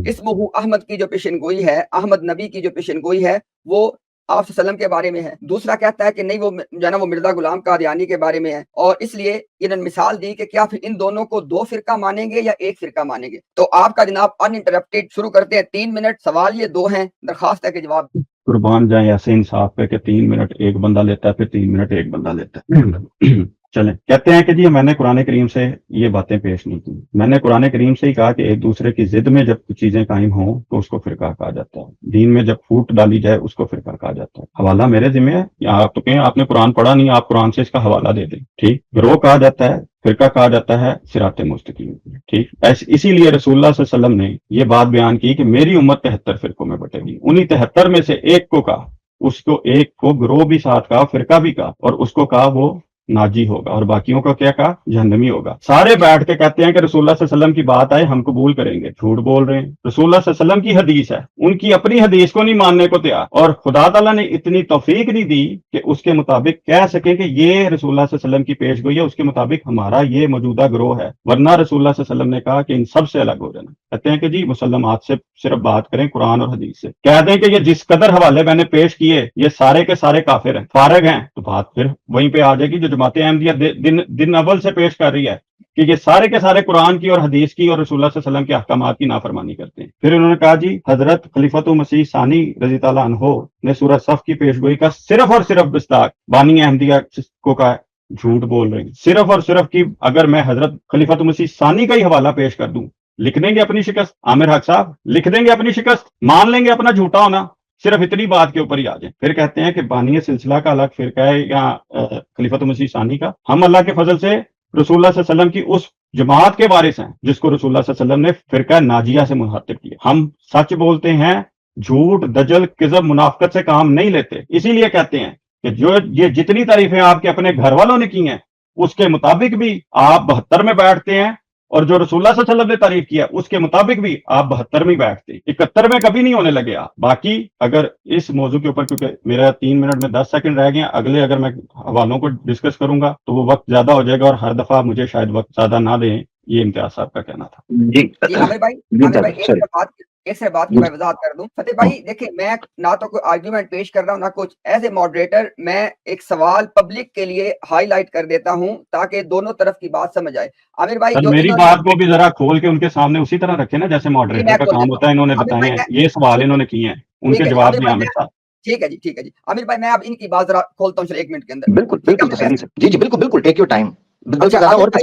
इस्मुहु अहमद की जो पेशनगोई है, अहमद नबी की जो पेशनगोई है वो आप सल्लम के बारे में है। दूसरा कहता है कि नहीं वो जो है ना वो मिर्जा गुलाम कादियानी के बारे में है। और इसलिए इन्होंने मिसाल दी कि क्या फिर इन दोनों को 2 फिरका मानेंगे या एक फिरका मानेंगे। तो आपका जनाब अनइंटरप्टेड शुरू करते हैं। 3 मिनट। सवाल ये 2 हैं, दरखास्त है कि जवाब कुर्बान जाए ऐसे इंसाफ पे कि 3 मिनट एक बंदा लेता है, फिर 3 मिनट एक बंदा लेता है। चलें, कहते हैं कि जी मैंने कुरान करीम से ये बातें पेश नहीं की, मैंने कुरान करीम से ही कहा कि एक दूसरे की जिद में जब चीजें कायम हों तो उसको फिरका कहा जाता है, दीन में जब फूट डाली जाए उसको फिरका कहा जाता है। हवाला मेरे जिम्मे है, या आप तो कहें आपने कुरान पढ़ा नहीं, आप कुरान से इसका हवाला दे दें, ठीक। गिरोह कहा जाता है, फिरका कहा जाता है सिरात मुस्तकीम, ठीक। इसीलिए रसूलुल्लाह सल्लल्लाहु अलैहि वसल्लम ने ये बात बयान की कि मेरी उम्मत 73 फिरकों में बटेगी। उन्हीं 73 में से एक को कहा, उसको एक को गिरोह भी साथ कहा, फिरका भी कहा, और उसको कहा वो नाजी होगा, और बाकियों का क्या कहा, जहन्नमी होगा। सारे बैठ के कहते हैं कि रसूलुल्लाह सल्लल्लाहु अलैहि वसल्लम की बात आए हम कबूल करेंगे, झूठ बोल रहे हैं। रसूलुल्लाह सल्लल्लाहु अलैहि वसल्लम की हदीस है, उनकी अपनी हदीस को नहीं मानने को तैयार, और खुदा ताला ने इतनी तौफीक नहीं दी कि उसके मुताबिक कह सके कि ये रसूलुल्लाह सल्लल्लाहु अलैहि वसल्लम की पेश गोई है, उसके मुताबिक हमारा ये मौजूदा गिरोह है, वरना रसूलुल्लाह सल्लल्लाहु अलैहि वसल्लम ने कहा कि इन सब से अलग हो जाना। कहते हैं कि जी मुसल्लमात से सिर्फ बात करें, कुरान और हदीस से। कह दें कि ये जिस कदर हवाले मैंने पेश किए ये सारे के सारे काफिर हैं, फारग हैं, तो बात फिर वहीं पे आ जाएगी जो जमात अहमदिया दिन अव्वल से पेश कर रही है कि ये सारे के सारे कुरान की और हदीस की और रसूलुल्लाह सल्लल्लाहु अलैहि वसल्लम के अहकामात की नाफरमानी करते हैं। फिर उन्होंने कहा जी हजरत खलीफतुल मसीह सानी रज़ी ताला अन्हो ने सूरह सफ की पेशगोई का सिर्फ और सिर्फ बिस्ताक बानी अहमदिया को कहा झूठ बोल रहे हैं। सिर्फ और सिर्फ की अगर मैं हजरत खलीफतुल मसीह सानी का ही हवाला पेश कर दूं, लिख देंगे अपनी शिकस्त, आमिर हक साहब लिख देंगे अपनी शिकस्त, मान लेंगे अपना झूठा होना, सिर्फ इतनी बात के ऊपर ही आ जाए। फिर कहते हैं कि बानी सिलसिला का अलग फिरका है या खलीफतुल मसीह सानी का। हम अल्लाह के फजल से रसूलुल्लाह सल्लल्लाहु अलैहि वसल्लम की उस जमात के वारिस हैं जिसको रसूलुल्लाह सल्लल्लाहु अलैहि वसल्लम ने फिरका नाजिया से मुखातिब किया। हम सच बोलते हैं, झूठ दजल किज़ब मुनाफकत से काम नहीं लेते। इसीलिए कहते हैं कि जो ये जितनी तारीफें आपके अपने घर वालों ने की हैं उसके मुताबिक भी आप 72 में बैठते हैं, और जो रसूलुल्लाह सल्लल्लाहु अलैहि वसल्लम ने तारीफ किया उसके मुताबिक भी आप 72 में बैठते, 71 में कभी नहीं होने लगे आप। बाकी अगर इस मौजू के ऊपर, क्योंकि मेरा 3 मिनट में 10 सेकंड रह गए, अगले अगर मैं हवालों को डिस्कस करूंगा तो वो वक्त ज्यादा हो जाएगा और हर दफा मुझे शायद वक्त ज्यादा ना दें, ये इम्तियाज साहब का कहना था। जी आमिर भाई एक से बात की मैं वजाहत कर दूं। फतेह भाई देखिए, मैं ना तो कोई आर्ग्यूमेंट पेश कर रहा हूं ना कुछ, एज ए मॉडरेटर मैं एक सवाल पब्लिक के लिए हाईलाइट कर देता हूं ताकि दोनों तरफ की बात समझ आए। आमिर भाई जो मेरी बात को भी जरा खोल के उनके सामने उसी तरह रखे ना जैसे मॉडरेटर का काम होता है। इन्होंने बताए हैं, ये सवाल इन्होंने किए हैं, उनके जवाब दिए आमिर साहब। ठीक है जी आमिर भाई, मैं अब इनकी बात जरा खोलता हूँ 1 मिनट के अंदर। बिल्कुल तसल्ली से, जी बिल्कुल टेक योर टाइम,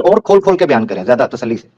और खोल के बयान करें, ज्यादा तसल्ली से।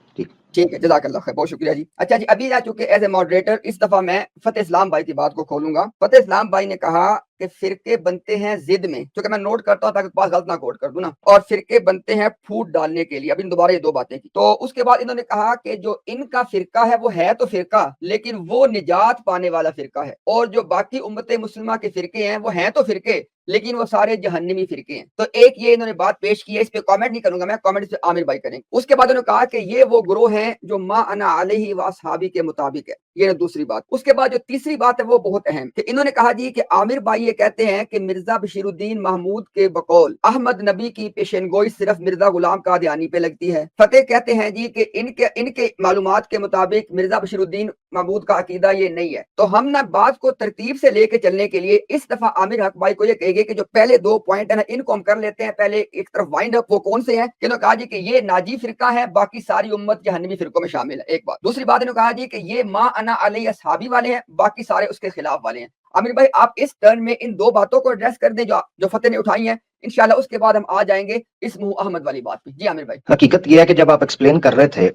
ठीक है, जज़ाकल्लाह खैर, बहुत शुक्रिया जी। अच्छा जी, अभी आ चुके एज ए मॉडरेटर, इस दफा मैं फतेह इस्लाम भाई की बात को खोलूंगा। फतेह इस्लाम भाई ने कहा कि फिरके बनते हैं जिद में, क्योंकि मैं नोट करता हूं ताकि पास गलत ना कोट कर दूं ना, और फिरके बनते हैं फूट डालने के लिए। अभी दोबारा ये 2 बातें की। तो उसके बाद इन्होंने कहा कि जो इनका फिरका है वो है तो फिरका, लेकिन वो निजात पाने वाला फिरका है, और जो बाकी उम्मत मुस्लिमा के फिरके हैं वो हैं तो फिरके, लेकिन वो सारे जहन्नमी फिरके हैं। तो एक ये इन्होंने बात पेश की है, इस पे कमेंट नहीं करूंगा मैं, कमेंट पे आमिर भाई करेंगे। उसके बाद उन्होंने कहा कि ये वो ग्रोह है जो मा अना अलैहि व अस्हाबी के मुताबिक है। ये दूसरी बात। उसके बाद जो तीसरी बात है वो बहुत अहम, कि इन्होंने कहा जी कि आमिर भाई ये कहते हैं कि मिर्जा बशीरुद्दीन महमूद के बकौल अहमद नबी की पेशेनगोई सिर्फ मिर्जा गुलाम कादियानी पे लगती है। फतेह कहते हैं जी कि इनके मालूमात के मुताबिक मिर्जा बशीरुद्दीन महमूद का अकीदा ये नहीं है। तो हम ना बात को तरतीब से लेके चलने के लिए इस दफा आमिर हक भाई को ये कहेंगे कि जो पहले 2 पॉइंट है ना, इनको हम कर लेते हैं पहले एक तरफ वाइंड अप। वो कौन से हैं? इन्होंने कहा जी कि ये नाजी फिरका है, बाकी सारी उम्मत जहन्नमी फिरकों में शामिल है, एक बात। दूसरी बात इन्होंने कहा जी कि ये मा अना अलैहि अस्हाबी वाले हैं, बाकी सारे उसके खिलाफ वाले हैं। आमिर भाई आप इस टर्न में इन 2 बातों को एड्रेस कर दें जो फतेह ने उठाई हैं, इंशाल्लाह उसके बाद हम आ जाएंगे इस मुह अहमद वाली बात पे। जी आमिर भाई। हकीकत यह है कि जब आप एक्सप्लेन कर रहे थे,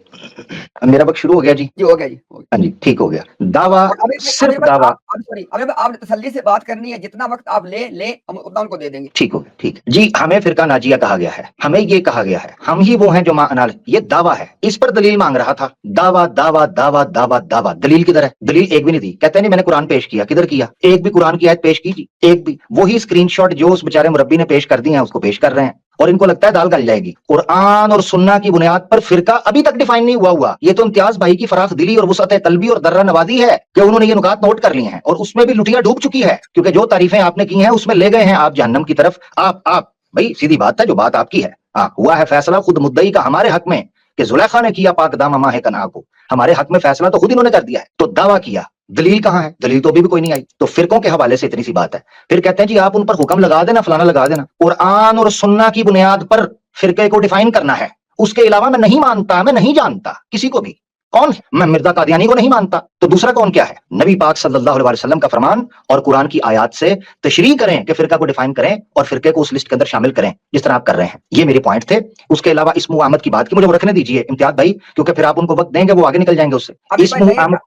मेरा वक्त शुरू हो गया जी? हो गया जी, हाँ जी, ठीक हो गया। दावा सिर्फ दावा, सॉरी अभी आपने तसल्ली से बात करनी है, जितना वक्त आप ले हम उतना उनको दे देंगे। ठीक हो गया, ठीक है जी। हमें फिरका नाजिया कहा गया है, हमें ये कहा गया है हम ही वो हैं जो मां अनाल, ये दावा है। इस पर दलील मांग रहा था, दावा दावा दावा दावा दावा। दलील किधर है? दलील एक भी नहीं दी। कहते नहीं मैंने कुरान पेश किया, किधर किया? एक भी कुरान की आयत पेश की जी? एक भी। वही स्क्रीनशॉट जो उस बेचारे मुरब्बी ने पेश कर दी है उसको पेश कर रहे हैं, और इनको लगता है दाल गल जाएगी। कुरान और सुन्ना की बुनियाद पर फिरका अभी तक डिफाइन नहीं हुआ। ये तो इम्तियाज भाई की फराख दिली और वुसअत कल्बी और दर्रा नवाजी है कि उन्होंने ये नुकात नोट कर लिए हैं, और उसमें भी लुटिया डूब चुकी है, क्योंकि जो तारीफें आपने की हैं उसमें ले गए हैं आप जहन्नम की तरफ। आप भाई सीधी बात है, जो बात आपकी है। हुआ है फैसला खुद मुद्दई का हमारे हक में कि जुलेखा ने किया पाक दामा माहे कना को, हमारे हक में फैसला तो खुद इन्होंने कर दिया है। तो दावा किया, दलील कहाँ है? दलील तो अभी भी कोई नहीं आई। तो फिरकों के हवाले से इतनी सी बात है। फिर कहते हैं जी आप उन पर हुक्म लगा देना, फलाना लगा देना। कुरान और सुन्ना की बुनियाद पर फिरके को डिफाइन करना है, उसके अलावा मैं नहीं मानता, मैं नहीं जानता किसी को भी। कौन है? मैं मिर्जा कादियानी को नहीं मानता। तो दूसरा कौन क्या है? नबी पाक सल्लल्लाहु अलैहि वसल्लम का फरमान और कुरान की आयत से तशरीह करें कि फिरका को डिफाइन करें और फिरके को उस लिस्ट के अंदर शामिल करें जिस तरह आप कर रहे हैं। ये मेरे पॉइंट थे। उसके अलावा इस्मू अहमद की बात की मुझे वो रखने दीजिए इम्तियाज भाई, क्योंकि फिर आप उनको वक्त देंगे वो आगे निकल जाएंगे उससे। अभी इस्मू भाई अहमद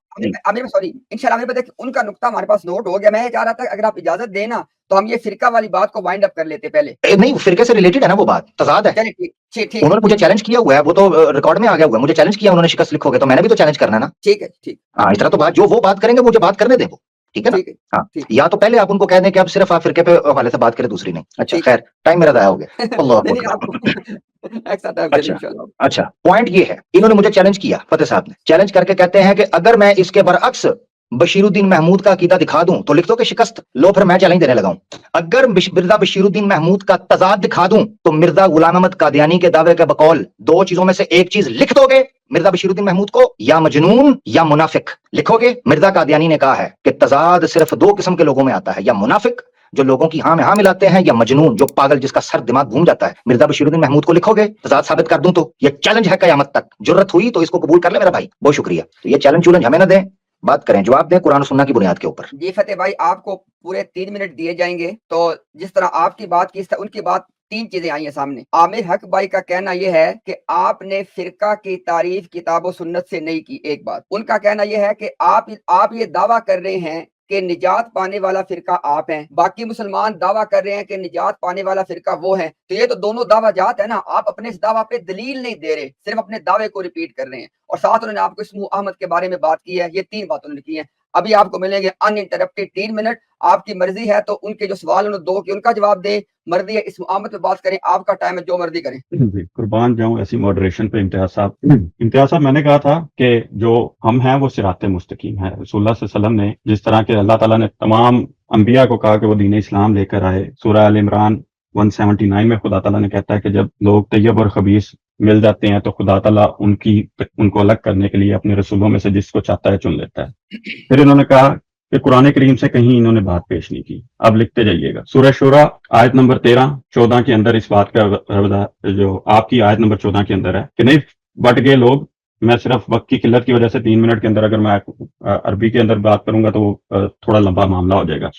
अभी सॉरी इंशाल्लाह अभी देखिए उनका नुक्ता हमारे पास नोट हो गया। मैं चाह रहा था अगर आप इजाजत देना तो हम ये फिरका वाली बात को वाइंड अप कर लेते पहले। नहीं, फिरके से रिलेटेड है ना वो बात, तजाद है। चलिए ठीक उन्होंने मुझे चैलेंज किया हुआ है, वो तो रिकॉर्ड में आ गया हुआ है, मुझे चैलेंज किया उन्होंने, शिकस्त लिखोगे तो मैंने भी तो चैलेंज करना है ना। ठीक है ठीक हाँ, इस तरह तो बात जो वो बात करेंगे मुझे बात करने दें वो, ठीक है ना। ठीक है हाँ, ठीक या तो पहले आप उनको कह दें कि अब सिर्फ आप फिरके पे हवाले से बात करें, दूसरी नहीं। अच्छा ठीक खैर, टाइम मेरा ज़ाया हो गया। अल्लाह नहीं अकबर। आपको एक्स्ट्रा टाइम दे अच्छा इंशाल्लाह। अच्छा, पॉइंट ये है, इन्होंने मुझे चैलेंज किया, फतेह साहब ने चैलेंज करके कहते हैं कि अगर मैं इसके बरअक्स बशीरुद्दीन महमूद का अकीदा दिखा दूं तो लिख दो कि शिकस्त। लो फिर मैं चैलेंज देने लगा हूं। अगर मिर्जा बशीरुद्दीन महमूद का तजाद दिखा दूं तो मिर्जा गुलाम अहमद कादियानी के दावे के बकौल दो चीजों में से एक चीज लिख दोगे मिर्जा बशीरुद्दीन महमूद को, या मजनून या मुनाफिक। लिखोगे? मिर्जा कादियानी ने कहा है कि तजाद सिर्फ दो किस्म के लोगों में आता है, या मुनाफिक जो लोगों की हाँ में हाँ मिलाते हैं, या मजनून जो पागल जिसका सर दिमाग घूम जाता है। मिर्जा बशीरुद्दीन महमूद को लिखोगे? तजाद साबित कर दूं तो ये चैलेंज है कयामत तक। जुर्रत हुई तो इसको कबूल कर ले मेरा भाई, बहुत शुक्रिया। तो ये चैलेंज चुलेंज हमें ना दें, बात करें, जवाब दें कुरान और सुन्नह की बुनियाद के ऊपर। जी फतेह भाई आपको पूरे 3 मिनट दिए जाएंगे। तो जिस तरह आपकी बात की इस तरह उनकी बात, 3 चीजें आई हैं सामने। आमिर हक भाई का कहना यह है कि आपने फिरका की तारीफ किताब और सुन्नत से नहीं की, एक बात। उनका कहना यह है कि आप ये दावा कर रहे हैं कि निजात पाने वाला फिरका आप हैं, बाकी मुसलमान दावा कर रहे हैं कि निजात पाने वाला फिरका वो है। तो ये तो दोनों दावा जात है ना। आप अपने इस दावा पे दलील नहीं दे रहे, सिर्फ अपने दावे को रिपीट कर रहे हैं। और साथ उन्होंने आपको इस्मू अहमद के बारे में बात की है। ये 3 बातें उन्होंने की हैं। अभी आपको मिलेंगे अनइंटरप्टेड 3 मिनट। आपकी मर्जी है तो उनके जो सवाल उन्होंने 2 के उनका जवाब दें, मर्जी है इस्मू अहमद पे बात करें, आपका टाइम है, जो मर्जी करें। जी कुर्बान जाऊं ऐसी मॉडरेशन पे इम्तियाज साहब। इम्तियाज साहब, मैंने कहा था कि जो हम हैं वो सिराते मुस्तकीम है। रसूलुल्लाह सल्लल्लाहु अलैहि वसल्लम ने जिस तरह के अल्लाह ताला ने तमाम अंबिया को कहा कि वो दीन इस्लाम लेकर आए, सूरह अल इमरान 179 में खुदा ताला ने कहता है कि जब लोग तैयब और खबीस मिल जाते हैं तो खुदा ताला उनको अलग करने के लिए अपने रसूलों में से जिसको चाहता है चुन लेता है। फिर इन्होंने कहा कि कुरान करीम से कहीं इन्होंने बात पेश नहीं की। अब लिखते जाइएगा, सूरह शूरा आयत नंबर 13-14 के अंदर इस बात का जो आपकी आयत नंबर 14 के अंदर है कि नहीं बट गए लोग। मैं सिर्फ वक्त की किल्लत की वजह से 3 मिनट के अंदर अगर मैं अरबी के अंदर बात करूंगा तो थोड़ा लंबा मामला हो जाएगा।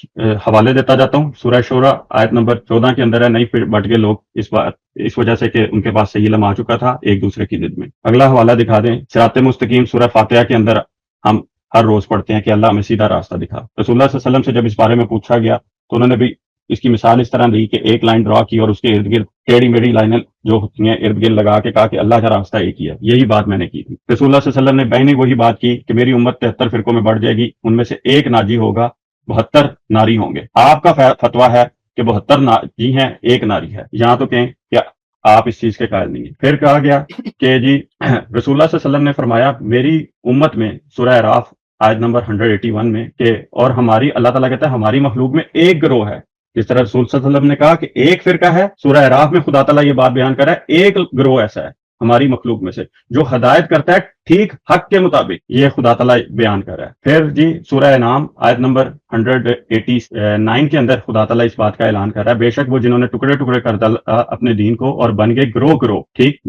हवाले देता जाता हूँ। सूरह शूरा आयत नंबर 14 के अंदर है, नहीं फिर बट गए लोग इस वजह से कि उनके पास सही इल्म आ चुका था एक दूसरे की जिद में। अगला हवाला दिखा दें, सिराते मुस्तकीम सूरह फातिहा के अंदर हम हर रोज पढ़ते हैं कि अल्लाह हमें सीधा रास्ता दिखा। रसूलुल्लाह सल्लल्लाहु अलैहि वसल्लम से जब इस बारे में पूछा गया तो उन्होंने भी इसकी मिसाल इस तरह दी कि एक लाइन ड्रॉ की और उसके इर्द गिर्द टेढ़ी मेढ़ी लाइनें जो होती हैं इर्द गिर्द लगा के कहा कि अल्लाह का रास्ता एक ही है। यही बात मैंने की थी। रसूलुल्लाह सल्लल्लाहु अलैहि वसल्लम ने बहनी वही बात की कि मेरी उम्मत 73 फिरकों में बढ़ जाएगी, उनमें से एक नाजी होगा, 72 नारी होंगे। आपका फतवा है कि 72 नाजी हैं, एक नारी है। यहाँ तो कहें क्या आप इस चीज के कायल नहीं है। फिर कहा गया कि जी रसूलुल्लाह सल्लल्लाहु अलैहि वसल्लम ने फरमाया मेरी उम्मत में, सूरह अराफ आयत नंबर 181 में कि और हमारी, अल्लाह ताला कहता है हमारी मखलूक में एक गिरोह है। जिस तरह रसूल सल्लल्लाहु अलैहि वसल्लम ने कहा कि एक फिरका है, सूरह अराफ में खुदा ताला ये बात बयान कर रहा है एक गिरोह ऐसा है हमारी मखलूक में से जो हदायत करता है ठीक हक के मुताबिक, ये खुदा ताला बयान कर रहा है। फिर जी सूरह नाम आयत नंबर 189 के अंदर खुदा ताला इस बात का ऐलान कर रहा है बेशक वो जिन्होंने टुकड़े टुकड़े कर डाला अपने दीन को और बन गए ग्रोह। ठीक,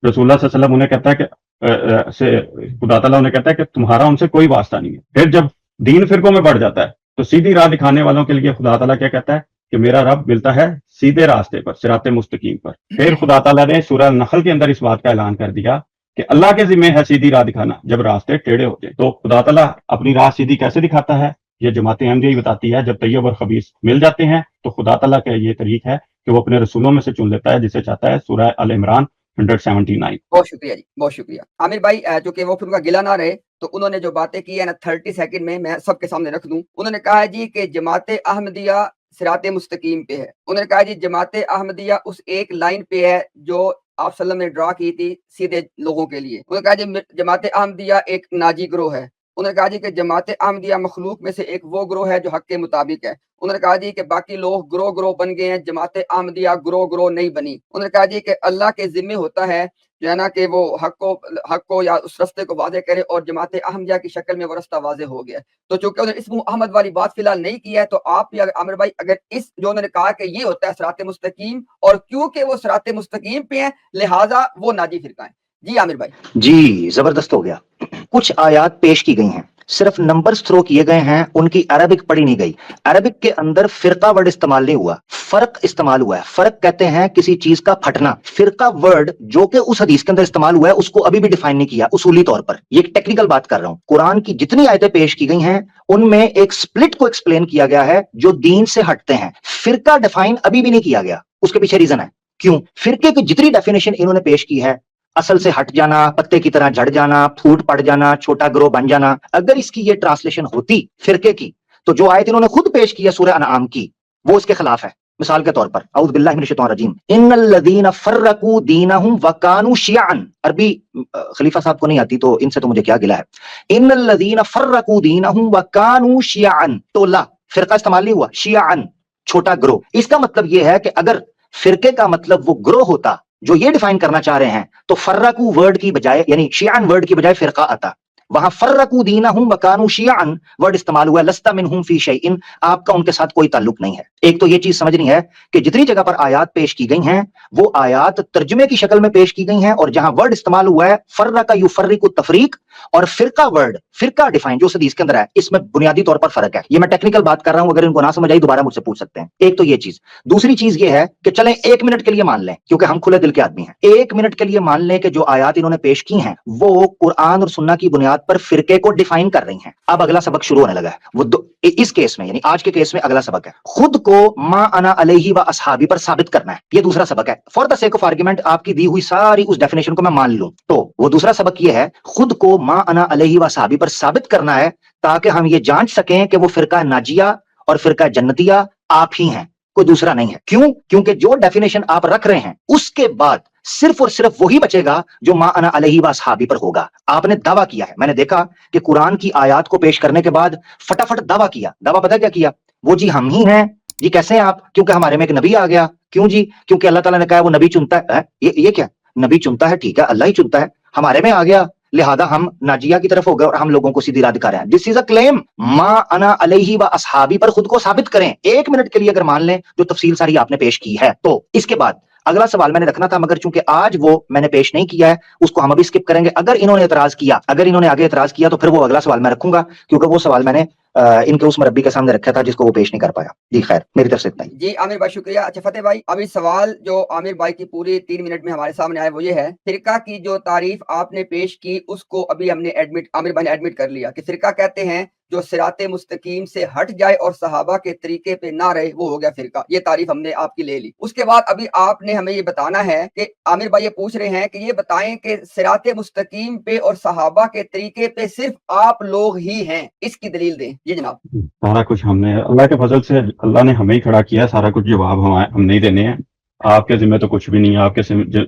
रसूलुल्लाह सल्लल्लाहु अलैहि वसल्लम उन्हें कहता है कि खुदा ताला उन्हें कहता है कि तुम्हारा उनसे कोई वास्ता नहीं है। फिर जब दीन फिरकों में बढ़ जाता है तो सीधी राह दिखाने वालों के लिए खुदा ताला क्या कहता है कि मेरा रब मिलता है सीधे रास्ते पर, सिराते मुस्तकीम पर। फिर खुदा ताला ने सूरह नहल के अंदर इस बात का ऐलान कर दिया कि अल्लाह के जिम्मे है सीधी राह दिखाना जब रास्ते टेढ़े होते। तो खुदा ताला अपनी राह सीधी कैसे दिखाता है, ये जमात अहमदिया बताती है। जब तैयब और खबीस मिल जाते हैं तो खुदा ताला का ये तरीक है कि वो अपने रसूलों में से चुन लेता है जिसे चाहता है। सूरह अल इमरान 179। बहुत शुक्रिया जी, बहुत शुक्रिया आमिर भाई। चूंकि वो फिर उनका गिला ना रहे तो उन्होंने जो बातें की है ना 30 सेकंड में मैं सबके सामने रख दूं। उन्होंने कहा है जी कि जमात अहमदिया सिराते मुस्तकीम पे है। उन्होंने कहा जी जमात अहमदिया उस एक लाइन पे है जो आप सल्लम ने ड्रा की थी सीधे लोगों के लिए। उन्होंने कहा जी जमात अहमदिया एक नाजी ग्रोह है। उन्होंने कहा जी कि जमात अहमदिया मखलूक में से एक वो ग्रोह है जो हक के मुताबिक है। उन्होंने कहा जी कि बाकी लोग ग्रोह बन गए हैं, जमात अहमदिया ग्रोह नहीं बनी। उन्होंने कहा जी कि अल्लाह के जिम्मे होता है जो है ना कि वो हक को या उस रास्ते को वाज़े करे और जमात अहमदिया की शक्ल में वो रास्ता वाज़े हो गया। तो चूंकि उन्होंने इस्मू अहमद वाली बात फिलहाल नहीं की है तो आप भी आमिर भाई अगर इस जो उन्होंने कहा कि ये होता है सिराते मुस्तकीम और क्योंकि वो सिराते मुस्तकीम पे है लिहाजा वो नाजी फिरका है। जी आमिर भाई। जी जबरदस्त हो गया। कुछ आयात पेश की गई हैं, सिर्फ नंबर्स थ्रो किए गए हैं, उनकी अरबिक पढ़ी नहीं गई। अरबिक के अंदर फिरका वर्ड इस्तेमाल नहीं हुआ, फर्क इस्तेमाल हुआ है। फर्क कहते हैं किसी चीज का फटना। फिरका वर्ड जो कि उस हदीस के अंदर इस्तेमाल हुआ है उसको अभी भी डिफाइन नहीं किया उसूली तौर पर। ये एक टेक्निकल बात कर रहा हूं। कुरान की जितनी आयतें पेश की गई हैं उनमें एक स्प्लिट को एक्सप्लेन किया गया है जो दीन से हटते हैं। फिरका डिफाइन अभी भी नहीं किया गया, उसके पीछे रीजन है। क्यों? फिरके की जितनी डेफिनेशन इन्होंने पेश की है, असल से हट जाना, पत्ते की तरह झड़ जाना, फूट पड़ जाना, छोटा ग्रोह बन जाना, अगर इसकी ये ट्रांसलेशन होती फिरके की, तो जो आयत इन्होंने खुद पेश की है सूरह अनआम की, वो इसके खिलाफ है। मिसाल के तौर पर औज़ु बिल्लाहि मिनश शैतानिर रजीम, इन्नल लज़ीना फर्रकू दीनहुम व कानू शियअन। अरबी खलीफा साहब को नहीं आती तो इनसे तो मुझे क्या गिला है। इन्नल लज़ीना फर्रकू दीनहुम व कानू शियअन, टोला, फिरका इस्तेमाल नहीं हुआ, शियअन छोटा ग्रोह। इसका मतलब यह है कि अगर फिरके का मतलब वो ग्रोह होता जो ये डिफाइन करना चाह रहे हैं, तो फर्रकू वर्ड की बजाय यानी शियअन वर्ड की बजाय फिरका आता। वहां फर्रकू दीनहुम व कानू शियअन वर्ड इस्तेमाल हुआ है, लस्ता मिनहुम फी शैइन, आपका उनके साथ कोई ताल्लुक नहीं है। एक तो ये चीज समझनी है कि जितनी जगह पर आयात पेश की गई हैं वो आयात तर्जुमे की शक्ल में पेश की गई हैं, और जहां वर्ड इस्तेमाल हुआ है फर्रका युफर्रिकु तफरीक और फिरका वर्ड, फिरका डिफाइन जो हदीस के अंदर है, इसमें बुनियादी तौर पर फर्क है। ये मैं टेक्निकल बात कर रहा हूं, अगर इनको ना समझ आई दोबारा मुझसे पूछ सकते हैं। एक तो ये चीज। दूसरी चीज ये है कि चलें 1 मिनट के लिए मान लें, क्योंकि हम खुले दिल के आदमी हैं, 1 मिनट के लिए मान लें कि जो आयात इन्होंने पेश की हैं वो कुरान और सुन्ना की बुनियाद पर फिरके को डिफाइन कर रही हैं। अब अगला सबक शुरू होने लगा है। वो इस केस में यानी आज के केस में अगला सबक है खुद को मा अना अलैहि व असहाबी पर साबित करना है। ये दूसरा सबक है। For the sake of argument आपकी दी हुई सारी उस डेफिनेशन को मैं मान लूं तो वो दूसरा सबक ये है खुद को मा अना अलैहि व असहाबी पर साबित करना है, ताकि हम ये जांच सकें कि वो फिरका नाजिया और फिरका जन्नतिया आप ही हैं, कोई दूसरा नहीं है। क्यों? क्योंकि जो डेफिनेशन आप रख रहे हैं उसके बाद सिर्फ और सिर्फ वही बचेगा जो मा अना अलैहि व असहाबी पर होगा। आपने दावा किया है, मैंने देखा कि कुरान की आयात को पेश करने के बाद फटाफट दावा किया। दावा पता क्या किया? वो जी हम ही हैं जी। कैसे हैं आप? क्योंकि हमारे में एक नबी आ गया। क्यों जी? क्योंकि अल्लाह ताला ने कहा वो नबी चुनता है। ये क्या? नबी चुनता है, ठीक है, अल्लाह ही चुनता है, हमारे में आ गया, लिहाजा हम नाजिया की तरफ हो गए और हम लोगों को सीधी राह दिखा रहे हैं। This is a claim. मा अना अलैहि व असहाबी पर खुद को साबित करें 1 मिनट के लिए अगर मान लें, जो तफसील सारी आपने पेश की है। तो इसके बाद अगला सवाल मैंने रखना था, मगर चूंकि आज वो मैंने पेश नहीं किया है, उसको हम अभी स्किप करेंगे। अगर इन्होंने एतराज किया, अगर इन्होंने आगे एतराज किया तो फिर वो अगला सवाल मैं रखूंगा, क्योंकि वो सवाल मैंने इनके उस मुरब्बी के सामने रखा था जिसको वो पेश नहीं कर पाया। जी खैर, मेरी तरफ से इतना ही। जी आमिर भाई शुक्रिया। अच्छा फतेह भाई, अभी सवाल जो आमिर भाई की पूरी 3 मिनट में हमारे सामने आया वो ये है, फिरका की जो तारीफ आपने पेश की उसको अभी हमने आमिर भाई ने एडमिट कर लिया कि फिरका कहते हैं जो सिराते मुस्तकीम से हट जाए और सहाबा के तरीके पे ना रहे, वो हो गया फिरका। ये तारीफ हमने आपकी ले ली। उसके बाद अभी आपने हमें ये बताना है कि आमिर भाई ये पूछ रहे हैं कि ये बताएं कि सिराते मुस्तकीम पे और सहाबा के तरीके पे सिर्फ आप लोग ही हैं, इसकी दलील दें। ये जनाब। सारा कुछ हमने अल्लाह के फजल से, अल्लाह ने हमें ही खड़ा किया, सारा कुछ जवाब हम नहीं देने हैं। आपके जिम्मे तो कुछ भी नहीं है, आपके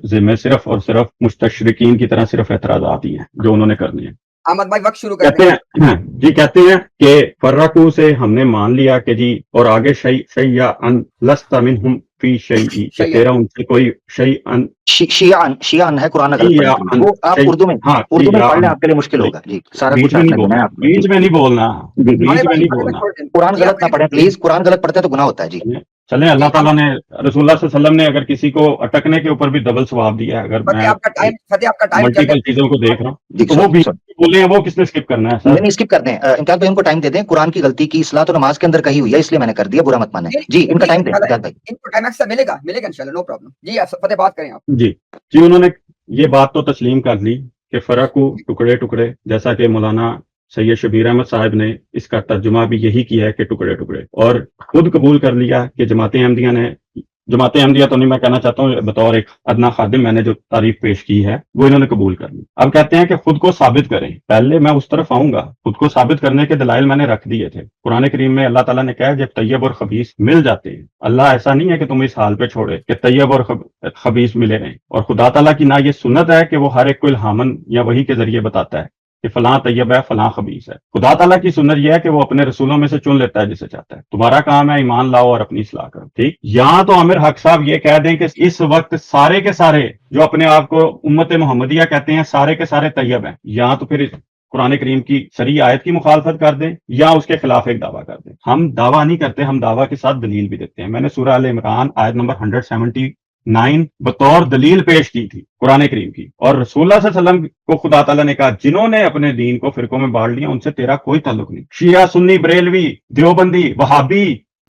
जिम्मे सिर्फ और सिर्फ मुस्तशरिकीन की तरह सिर्फ एतराज़ात ही हैं जो उन्होंने करने हैं। अहमद भाई वक्त शुरू कहते हैं जी, कहते हैं कि फर्रकू से हमने मान लिया कि जी, और आगे शैयअन लस्ता मिनहुम फी शैई, तेरा उनसे कोई शैअन, शियान है कुरान गलत, वो आप उर्दू में पढ़ लें, आपके लिए मुश्किल होगा जी। सारा कुछ बीच में नहीं बोलना, कुरान गलत ना पढ़े प्लीज, कुरान गलत पढ़ते तो गुनाह होता है जी। चले, अल्लाह ताला ने रसूलुल्लाह सल्लल्लाहु अलैहि वसल्लम ने अगर किसी को अटकने के ऊपर भी डबल सवाब दिया है। अगर मैं आपका मल्टीपल चीजों को देख रहा हूँ तो वो भी बोले हैं, वो किसने स्किप करना है? नहीं स्किप कर दें, इम्तियाज भाई उनको टाइम दे दें। कुरान की गलती की इस्लाह तो नमाज के अंदर कही हुई है, इसलिए मैंने कर दिया, बुरा मत माने जी। इनका टाइम दें इम्तियाज भाई, इनको टाइम एक्स्ट्रा मिलेगा इंशाल्लाह, नो प्रॉब्लम जी। आप फतेह बात करें आप जी। उन्होंने ये बात तो तस्लीम कर ली कि फर्क को टुकड़े टुकड़े, जैसा कि मौलाना सैयद शबीर अहमद साहब ने इसका तर्जुमा भी यही किया है कि टुकड़े टुकड़े, और खुद कबूल कर लिया कि जमाते अहमदिया ने, जमाते अहमदिया तो नहीं मैं कहना चाहता हूँ, बतौर एक अदना खादिम मैंने जो तारीफ पेश की है वो इन्होंने कबूल कर ली। अब कहते हैं कि खुद को साबित करें। पहले मैं उस तरफ आऊंगा, खुद को साबित करने के दलाइल मैंने रख दिए थे। कुरान करीम में अल्लाह ताला ने कहा जब तैयब और खबीस मिल जाते हैं, अल्लाह ऐसा नहीं है कि तुम इस हाल पे छोड़े कि तैयब और खबीस मिले रहें, और खुदा ताला की ना ये सुन्नत है कि वो हर एक को इल्हामन या वही के जरिए बताता है कि फलां तैयब है, फलां खबीस है। खुदा ताला की सुन्नत यह है कि वो अपने रसूलों में से चुन लेता है जिसे चाहता है। तुम्हारा काम है ईमान लाओ और अपनी इस्लाह करो। ठीक, यहाँ तो आमिर हक साहब ये कह दें कि इस वक्त सारे के सारे जो अपने आप को उम्मत मोहम्मदिया कहते हैं सारे के सारे तैयब हैं, या तो फिर कुरान करीम की सरी आयत की मुखालफत कर दें या उसके खिलाफ एक दावा कर दें। हम दावा नहीं करते, हम दावा के साथ दलील भी देते हैं। मैंने सूरह अल इमरान आयत नंबर 9 बतौर दलील पेश की थी कुरान करीम की, और रसूलुल्लाह सल्लल्लाहु अलैहि वसल्लम को खुदा ताला ने कहा जिन्होंने अपने दीन को फिरकों में बांट लिया उनसे तेरा कोई ताल्लुक नहीं। शिया, सुन्नी, बरेलवी, देवबंदी, वहाबी